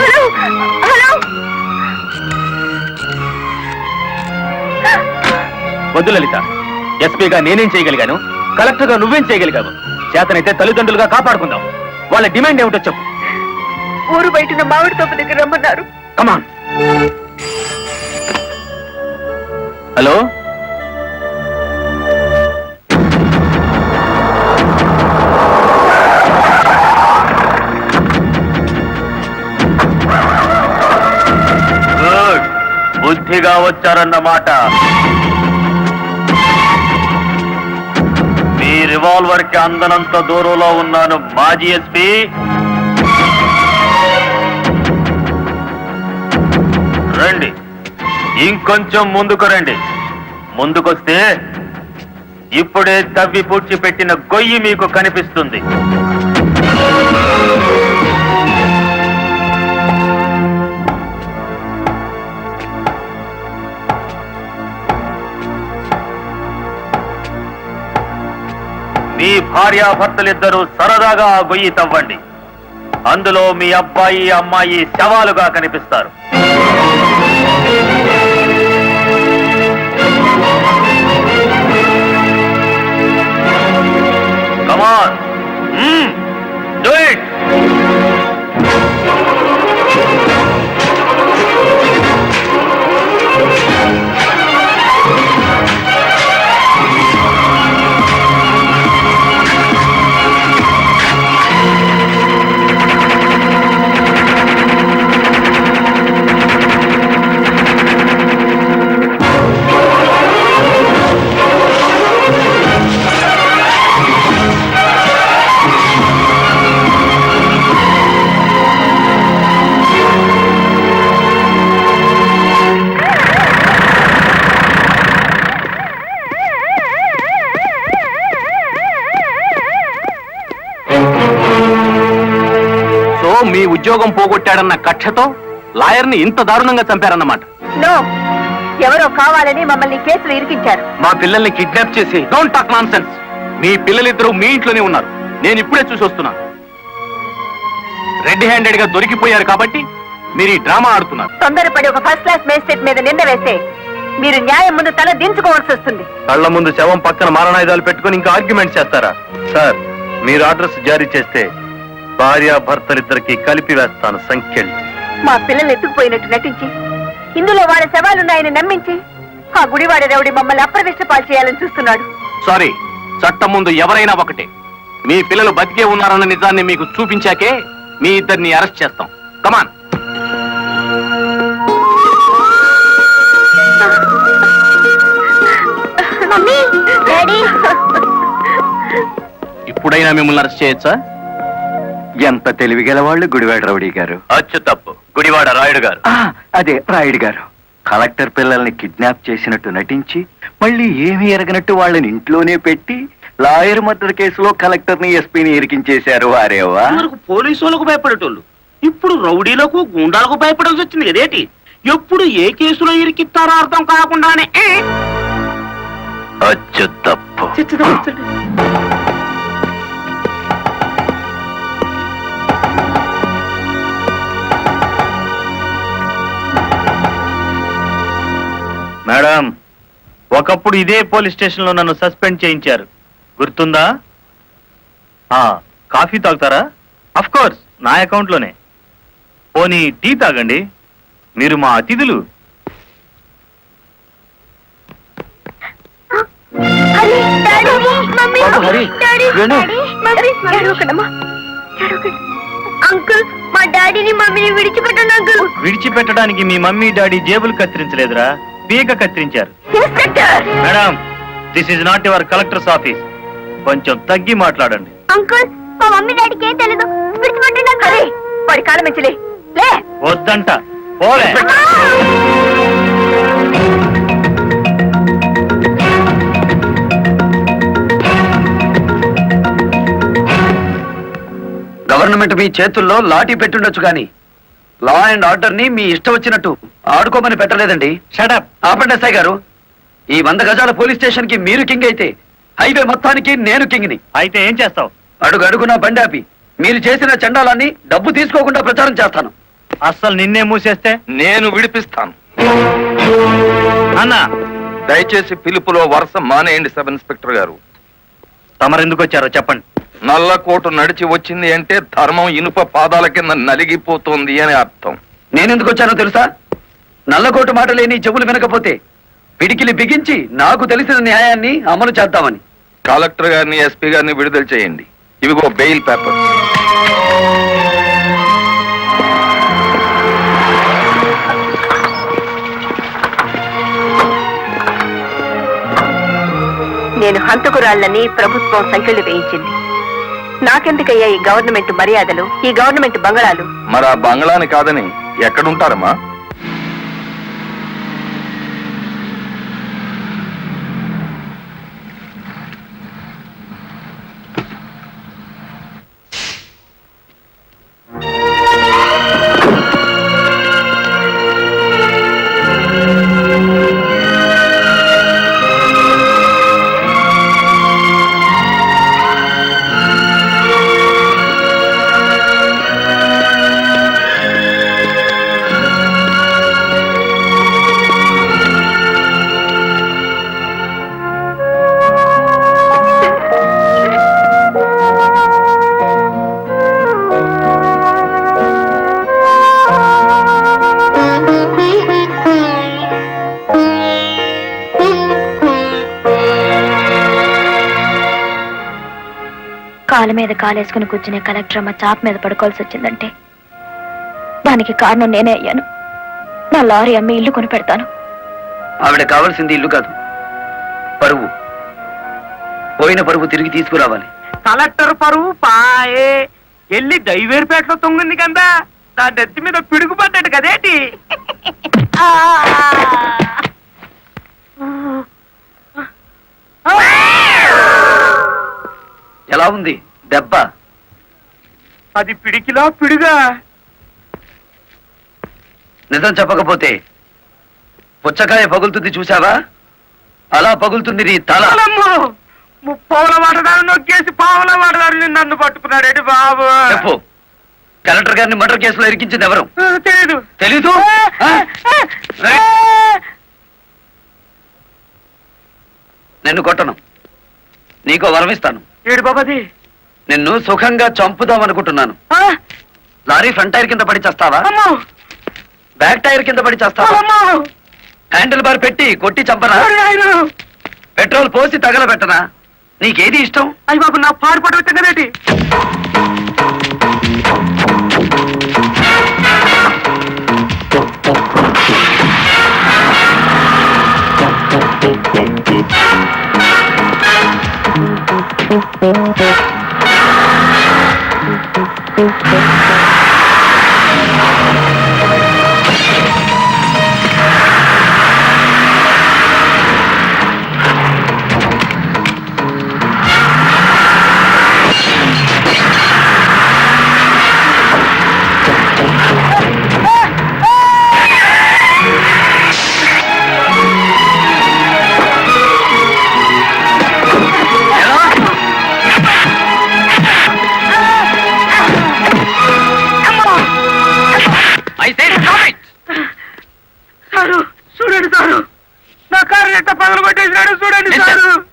hello, hello. వద్దు లలిత, ఎస్పీగా నేనేం చేయగలిగాను, కలెక్టర్గా నువ్వేం చేయగలిగావు? చేతనైతే తల్లిదండ్రులుగా కాపాడుకుందాం. వాళ్ళ డిమాండ్ ఏమిటో చెప్పు. ఊరు బయట మామిడి తోపు దగ్గర రమ్మన్నారు. కమాన్. హలో, బుద్ధిగా వచ్చారన్నమాట. మీ రివాల్వర్ కి అందనంత దూరంలో ఉన్నాను మాజీ ఎస్పీ. రండి, ఇంకొంచెం ముందుకు రండి. ముందుకొస్తే ఇప్పుడే తవ్వి పూడ్చిపెట్టిన గొయ్యి మీకు కనిపిస్తుంది. భార్యాభర్తలిద్దరూ సరదాగా ఆ గొయ్యి తవ్వండి. అందులో మీ అబ్బాయి అమ్మాయి శవాలుగా కనిపిస్తారు. Come on. Do it. మీ ఉద్యోగం పోగొట్టాడన్న కక్షతో లాయర్ని ఇంత దారుణంగా చంపారన్నమాట. నో, ఎవరో కావాలని మమ్మల్ని కేసులు ఇరికించారు. మా పిల్లల్ని కిడ్నాప్ చేసి డోంట్ టాక్ నాన్సెన్స్. మీ పిల్లలిద్దరూ మీ ఇంట్లోనే ఉన్నారు. నేను ఇప్పుడే చూసి వస్తున్నాను. రెడ్ హ్యాండెడ్ గా దొరికిపోయారు కాబట్టి మీరు ఈ డ్రామా ఆడుతున్నారు. తొందరపడి ఒక ఫస్ట్ క్లాస్ మేజిస్ట్రేట్ మీద నింద వేస్తే మీరు న్యాయం ముందు తల దించుకోవాల్సి వస్తుంది. కళ్ళ ముందు శవం పక్కన మారణాయుధాలు పెట్టుకుని ఇంకా ఆర్గ్యుమెంట్ చేస్తారా? సార్, మీరు అడ్రస్ జారీ చేస్తే భార్యాభర్తలిద్దరికి కలిపి వేస్తాను సంఖ్యలు. మా పిల్లలు ఎత్తుకుపోయినట్టు నటించి ఇందులో వాళ్ళ శవాలున్నాయని నమ్మించి ఆ గుడివాడ రౌడీ మమ్మల్ని అప్రదిష్ట పాలు చేయాలని చూస్తున్నాడు. సారీ, చట్టం ముందు ఎవరైనా ఒకటే. మీ పిల్లలు బతికే ఉన్నారన్న నిజాన్ని మీకు చూపించాకే మీ ఇద్దరిని అరెస్ట్ చేస్తాం. కమాన్. ఇప్పుడైనా మిమ్మల్ని అరెస్ట్ చేయొచ్చా? ఎంత తెలివిగల వాళ్ళు గుడివాడ రౌడీ గారు. అచ్చు తప్పు, గుడివాడ రాయుడు గారు. అదే రాయుడు గారు. కలెక్టర్ పిల్లల్ని కిడ్నాప్ చేసినట్టు నటించి మళ్ళీ ఏమీ ఎరగనట్టు వాళ్ళని ఇంట్లోనే పెట్టి లాయర్ మర్డర్ కేసులో కలెక్టర్ ని ఎస్పీని ఇరికించేశారు. వారేవా పోలీసు వాళ్ళకు భయపడేటోళ్ళు ఇప్పుడు రౌడీలకు గుండాలకు భయపడాల్సి వచ్చింది కదేటి. ఎప్పుడు ఏ కేసులో ఇరికిస్తారో అర్థం కాకుండానే అచ్చు తప్పు. మేడం, ఒకప్పుడు ఇదే పోలీస్ స్టేషన్ లో నన్ను సస్పెండ్ చేయించారు, గుర్తుందా? కాఫీ తాగుతారా? అఫ్ కోర్స్, నా అకౌంట్ లోనే. పోనీ టీ తాగండి, మీరు మా అతిథులు. అంకుల్, మా డాడీని మమ్మీని విడిచిపెట్టండి అంకుల్. విడిచిపెట్టడానికి మీ మమ్మీ డాడీ జేబులు కత్తిరించలేదురా, పీక కత్తిరించారు. Madam, this is not your collector's office. కొంచెం తగ్గి మాట్లాడండి. అంకుల్, మా మమ్మీ డాడీకి ఏం తెలీదు, విడిచిపెట్టండి అంకుల్. వాడి కాలం మించలే. వద్దంట, పోలే. గవర్నమెంట్ మీ చేతుల్లో లాఠీ పెట్టుండొచ్చు కానీ లా అండ్ ఆర్డర్ ని మీ ఇష్టం వచ్చినట్టు ఆడుకోమని పెట్టలేదండి. షటప్. ఆపండి ఎస్ఐ గారు. ఈ 100 గజాల పోలీస్ స్టేషన్ కి మీరు కింగ్ అయితే హైవే మొత్తానికి నేను కింగ్ని. అయితే ఏం చేస్తావు? అడుగు అడుగున బండి ఆపి మీరు చేసిన చండాలాన్ని డబ్బు తీసుకోకుండా ప్రచారం చేస్తాను. అస్సలు నిన్నే మూసేస్తే నేను విడిపిస్తాను. అన్న, దయచేసి పిలుపులో వరుస మానేయండి సబ్ ఇన్స్పెక్టర్ గారు. తమరెందుకు వచ్చారో చెప్పండి. నల్లకోటు నడిచి వచ్చింది అంటే ధర్మం ఇనుప పాదాల కింద నలిగిపోతుంది అని అర్థం. నేనెందుకు వచ్చానో తెలుసా? నల్లకోటు మాట లేని చెవులు వినకపోతే పిడికిలి బిగించి నాకు తెలిసిన న్యాయాన్ని అమలు చేద్దామని. కలెక్టర్ గారిని, ఎస్పీ గారిని విడుదల చేయండి. ఇవిగో బెయిల్ పేపర్. నేను హంతకురాళ్లని ప్రభుత్వం సంఖ్యలు వేయించింది. నాకెందుకయ్యా ఈ గవర్నమెంట్ మర్యాదలు, ఈ గవర్నమెంట్ బంగళాలు? మరి ఆ బంగ్లాని కాదని ఎక్కడుంటారమ్మా? కాలు మీద కాలేసుకుని కూర్చునే కలెక్టర్ అమ్మ చాప్ మీద పడుకోవాల్సి వచ్చిందంటే దానికి కారణం నేనే అయ్యాను. నా లారీ అమ్మి ఇల్లు కొని పెడతాను. ఆవిడ కావాల్సింది ఇల్లు కాదు, పరువు. పోయిన పరువు తిరిగి తీసుకురావాలి. కలెక్టర్ పరువు పాయే ఎల్లి దైవేరుపేటలో తొంగింది కదా, దాని నెత్తి మీద పిడుగు పడ్డాడు కదేటి. ఎలా ఉంది దెబ్బ? అది పిడికిలో పిడుగా. నిజం చెప్పకపోతే పుచ్చకాయ పగులుతుంది చూసావా, అలా పగులుతుంది నీ తల. ముప్పావుల వాటదారు నొక్కేసి పావుల వాటదారు నన్ను పట్టుకున్నాడేటి బాబు. చెప్పు, కలెక్టర్ గారిని మర్డర్ కేసులో ఇరికించింది ఎవరు? తెలీదు. తెలీదు? నిన్ను కొట్టను, నీకో వరం ఇస్తాను. ఏడు బాబాది. నిన్ను సుఖంగా చంపుదామనుకుంటున్నాను. లారీ ఫ్రంట్ టైర్ కింద పడి చేస్తావా, బ్యాక్ టైర్ కింద పడి చేస్తావా, హ్యాండిల్ బార్ పెట్టి కొట్టి చంపనా, పెట్రోల్ పోసి తగలబెట్టనా? నీకేది ఇష్టం? అయ్యి బాబు, నా పాడు పట్టు వచ్చింది కదేటి.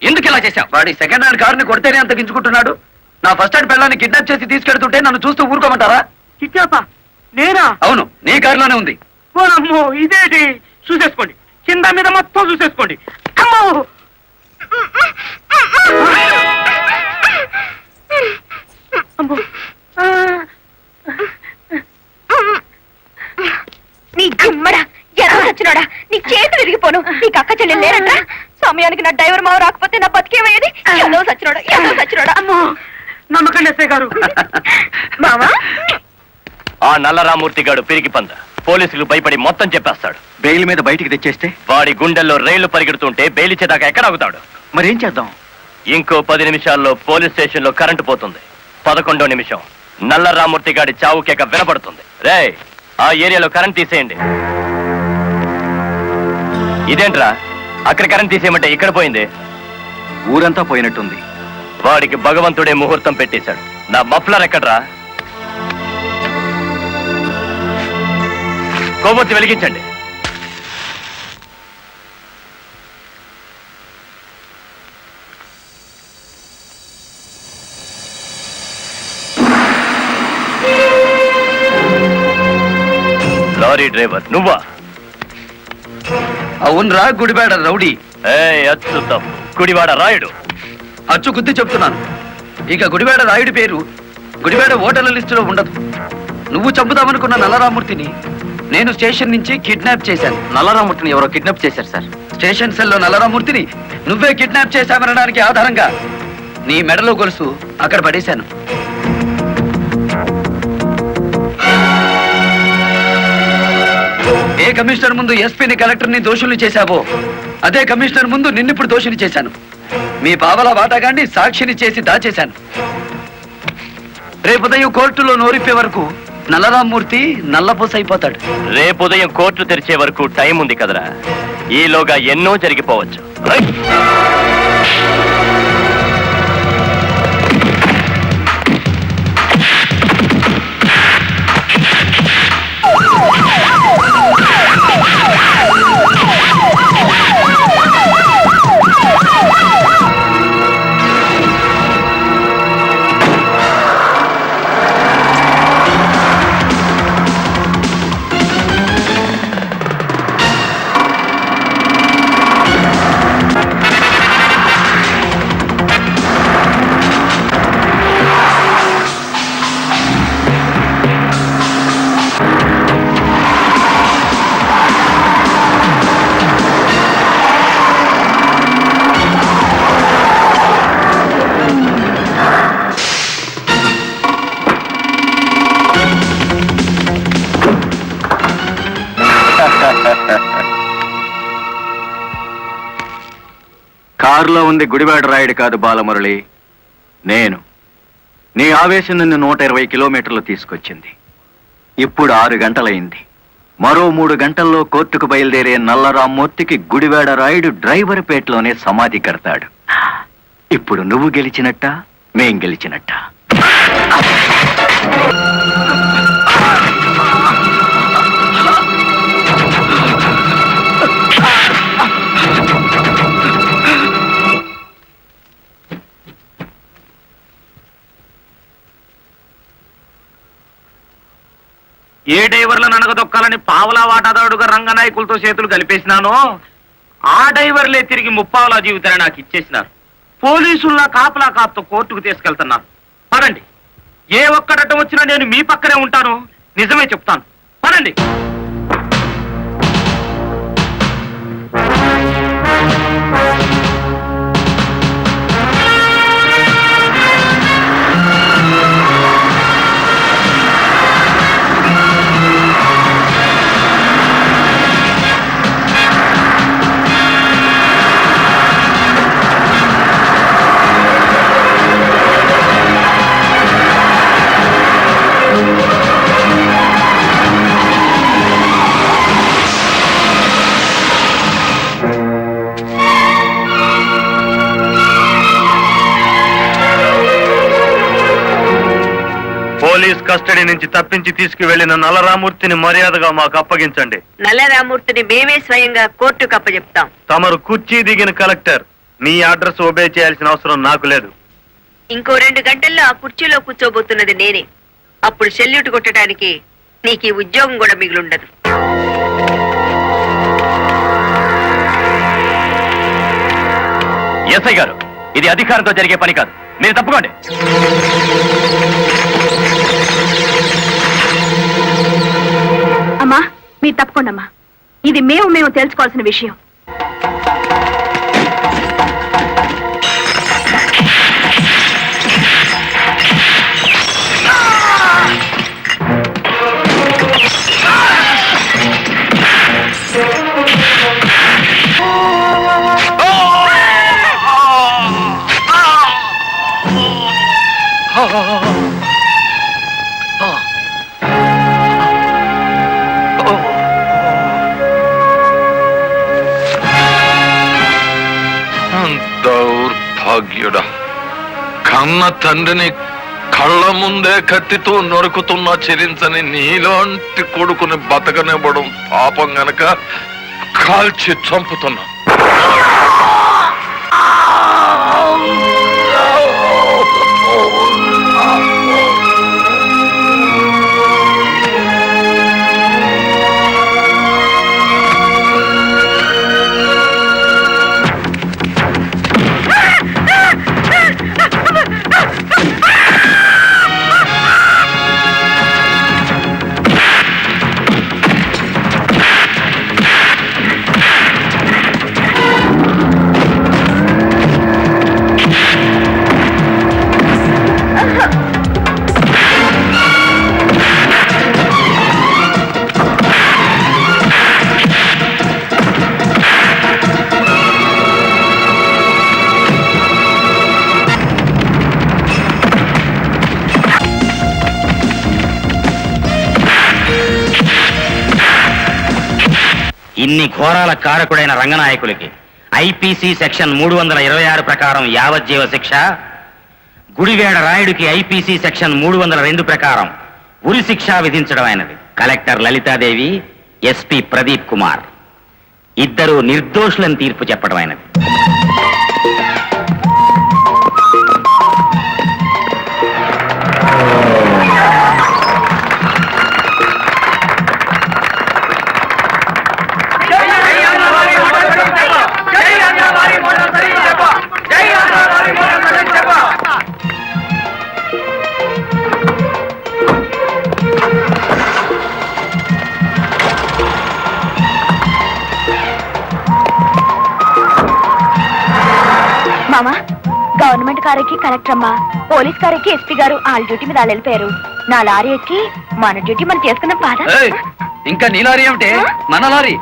ఎందుకు ఇలా చేశావు? వాడి సెకండ్ హ్యాండ్ కారుని కొడితేనే అంత గించుకుంటున్నాడు. నా ఫస్ట్ హ్యాండ్ పిల్లాన్ని కిడ్నాప్ చేసి తీసుకెళ్తుంటే నన్ను చూస్తూ ఊరుకోమంటారా? కిడ్నాపా? నేనా? అవును, నీ కారులోనే ఉంది. ఓనమ్మో, ఇదేటి? చూసేసుకోండి, కింద మీద మొత్తం చూసేసుకోండి. అమ్మో, అమ్మో. నీ గుమ్మడా ఎలా వచ్చినాడా? నీ చేతులు విరిగిపోను. నీకు అక్క చెల్లెలు లేరంట. సమయానికి నా డ్రైవర్ మావ రాకపోతే నా బతికేమయ్యేది. ఏదో సచ్చినోడా. అమ్మో, నమ్మకండి ఎస్ఐ గారు. మావా, ఆ నల్లరామూర్తి గాడు పిరికి పంద పోలీసులు భయపడి మొత్తం చెప్పేస్తాడు. బెయిల్ మీద బయటికి తెచ్చేస్తే వాడి గుండెల్లో రైళ్లు పరిగెడుతుంటే బెయిల్ ఇచ్చేదాకా ఎక్కడ ఆగుతాడు? మరేం చేద్దాం? ఇంకో 10 నిమిషాల్లో పోలీస్ స్టేషన్ లో కరెంటు పోతుంది. 11వ నిమిషం నల్లరామూర్తి గాడి చావు కేక వినపడుతుంది. రే, ఆ ఏరియాలో కరెంట్ తీసేయండి. ఇదేంట్రా, అక్కడ కరెంట్ తీసేయమంటే ఇక్కడ పోయింది? ఊరంతా పోయినట్టుంది. వాడికి భగవంతుడే ముహూర్తం పెట్టేశాడు. నా మఫ్లర్ ఎక్కడ్రా? కొవ్వొత్తి వెలిగించండి. లారీ డ్రైవర్ నువ్వా? అవునరా, గుడివాడ రౌడీ. అచ్చు తప్పు, గుడివాడ రాయుడు. అచ్చు గుద్ది చెప్తున్నాను. ఇక గుడివాడ రాయుడి పేరు గుడివాడ ఓటర్ల లిస్టులో ఉండదు. నువ్వు చంపుదామనుకున్న నల్లరామూర్తిని నేను స్టేషన్ నుంచి కిడ్నాప్ చేశాను. నల్లరామూర్తిని ఎవరో కిడ్నాప్ చేశారు సార్. స్టేషన్ సెల్లో నల్లరామూర్తిని నువ్వే కిడ్నాప్ చేశామనడానికి ఆధారంగా నీ మెడలో గొలుసు అక్కడ పడేశాను. ఏ కమిషనర్ ముందు ఎస్పీని కలెక్టర్ని దోషుల్ని చేశావో అదే కమిషనర్ ముందు నిన్నిప్పుడు దోషిని చేశాను. మీ పావలా వాటాగాన్ని సాక్షిని చేసి దాచేశాను. రేపు ఉదయం కోర్టులో నోరిప్పే వరకు నల్లరామూర్తి నల్లపూస అయిపోతాడు. రేపు ఉదయం కోర్టు తెరిచే వరకు టైం ఉంది కదరా, ఈలోగా ఎన్నో జరిగిపోవచ్చు. కారులో ఉంది గుడివాడ రాయుడు కాదు బాలమురళి, నేను. నీ ఆవేశం నిన్ను 120 కిలోమీటర్లు తీసుకొచ్చింది. ఇప్పుడు 6 గంటలైంది. మరో 3 గంటల్లో కోర్టుకు బయలుదేరే నల్లరామ్మూర్తికి గుడివాడ రాయుడు డ్రైవర్ పేటలోనే సమాధి కడతాడు. ఇప్పుడు నువ్వు గెలిచినట్ట, మేం గెలిచినట్ట. ఏ డ్రైవర్లను అనగదొక్కాలని పావలా వాటాదారుడుగా రంగనాయకులతో చేతులు కలిపేసినానో ఆ డ్రైవర్లే తిరిగి ముప్పావలా జీవితాన్ని నాకు ఇచ్చేసినారు. పోలీసుల్లా కాపలా కాపుతో కోర్టుకు తీసుకెళ్తున్నాను. పదండి, ఏ ఒక్కడటం వచ్చినా నేను మీ పక్కనే ఉంటాను. నిజమే చెప్తాను, పదండి. పోలీస్ కస్టడీ నుంచి తప్పించి తీసుకువెళ్లిన నల్లరామూర్తిని మర్యాదగా మాకు అప్పగించండి. నల్లరామూర్తిని మేమే స్వయంగా కోర్టుకు అప్పచెప్తాం. తమరు కుర్చీ దిగిన కలెక్టర్, మీ అడ్రస్ ఒబే చేయాల్సిన అవసరం నాకు లేదు. ఇంకో 2 గంటల్లో ఆ కుర్చీలో కూర్చోబోతున్నది నేనే. అప్పుడు సెల్యూట్ కొట్టడానికి నీకు ఈ ఉద్యోగం కూడా మిగిలుండదు. ఎస్ఐ గారు, ఇది అధికారంతో జరిగే పని కాదు, మీరు తప్పుకోండి. అమ్మా మీరు తప్పకుండా అమ్మా, ఇది మేము తెలుసుకోవాల్సిన విషయం. దౌర్భాగ్యుడా, కన్న తండ్రిని కళ్ళ ముందే కత్తితో నరుకుతున్నా చెరించని నీలాంటి కొడుకుని బతకనివ్వడం పాపం గనక కాల్చి చంపుతున్నా. ఇన్ని ఘోరాల కారకుడైన రంగనాయకులకి ఐపీసీ సెక్షన్ 326 ప్రకారం యావజ్జీవ శిక్ష, గుడివేడ రాయుడికి ఐపీసీ సెక్షన్ 302 ప్రకారం ఉరి శిక్ష విధించడమైనది. కలెక్టర్ లలితాదేవి, ఎస్పీ ప్రదీప్ కుమార్ ఇద్దరు నిర్దోషులను తీర్పు చెప్పడమైనది. మామా, గవర్నమెంట్ కారెక్కి కలెక్టర్ అమ్మా, పోలీస్ కారెక్కి ఎస్పీ గారు వాళ్ళ డ్యూటీ మీద వాళ్ళు వెళ్ళిపోయారు. నా లారీ ఎక్కి మన డ్యూటీ మనం చేసుకున్నాం. పాదా ఇంకా నీ లారీ ఏమిటే? మన లారీ.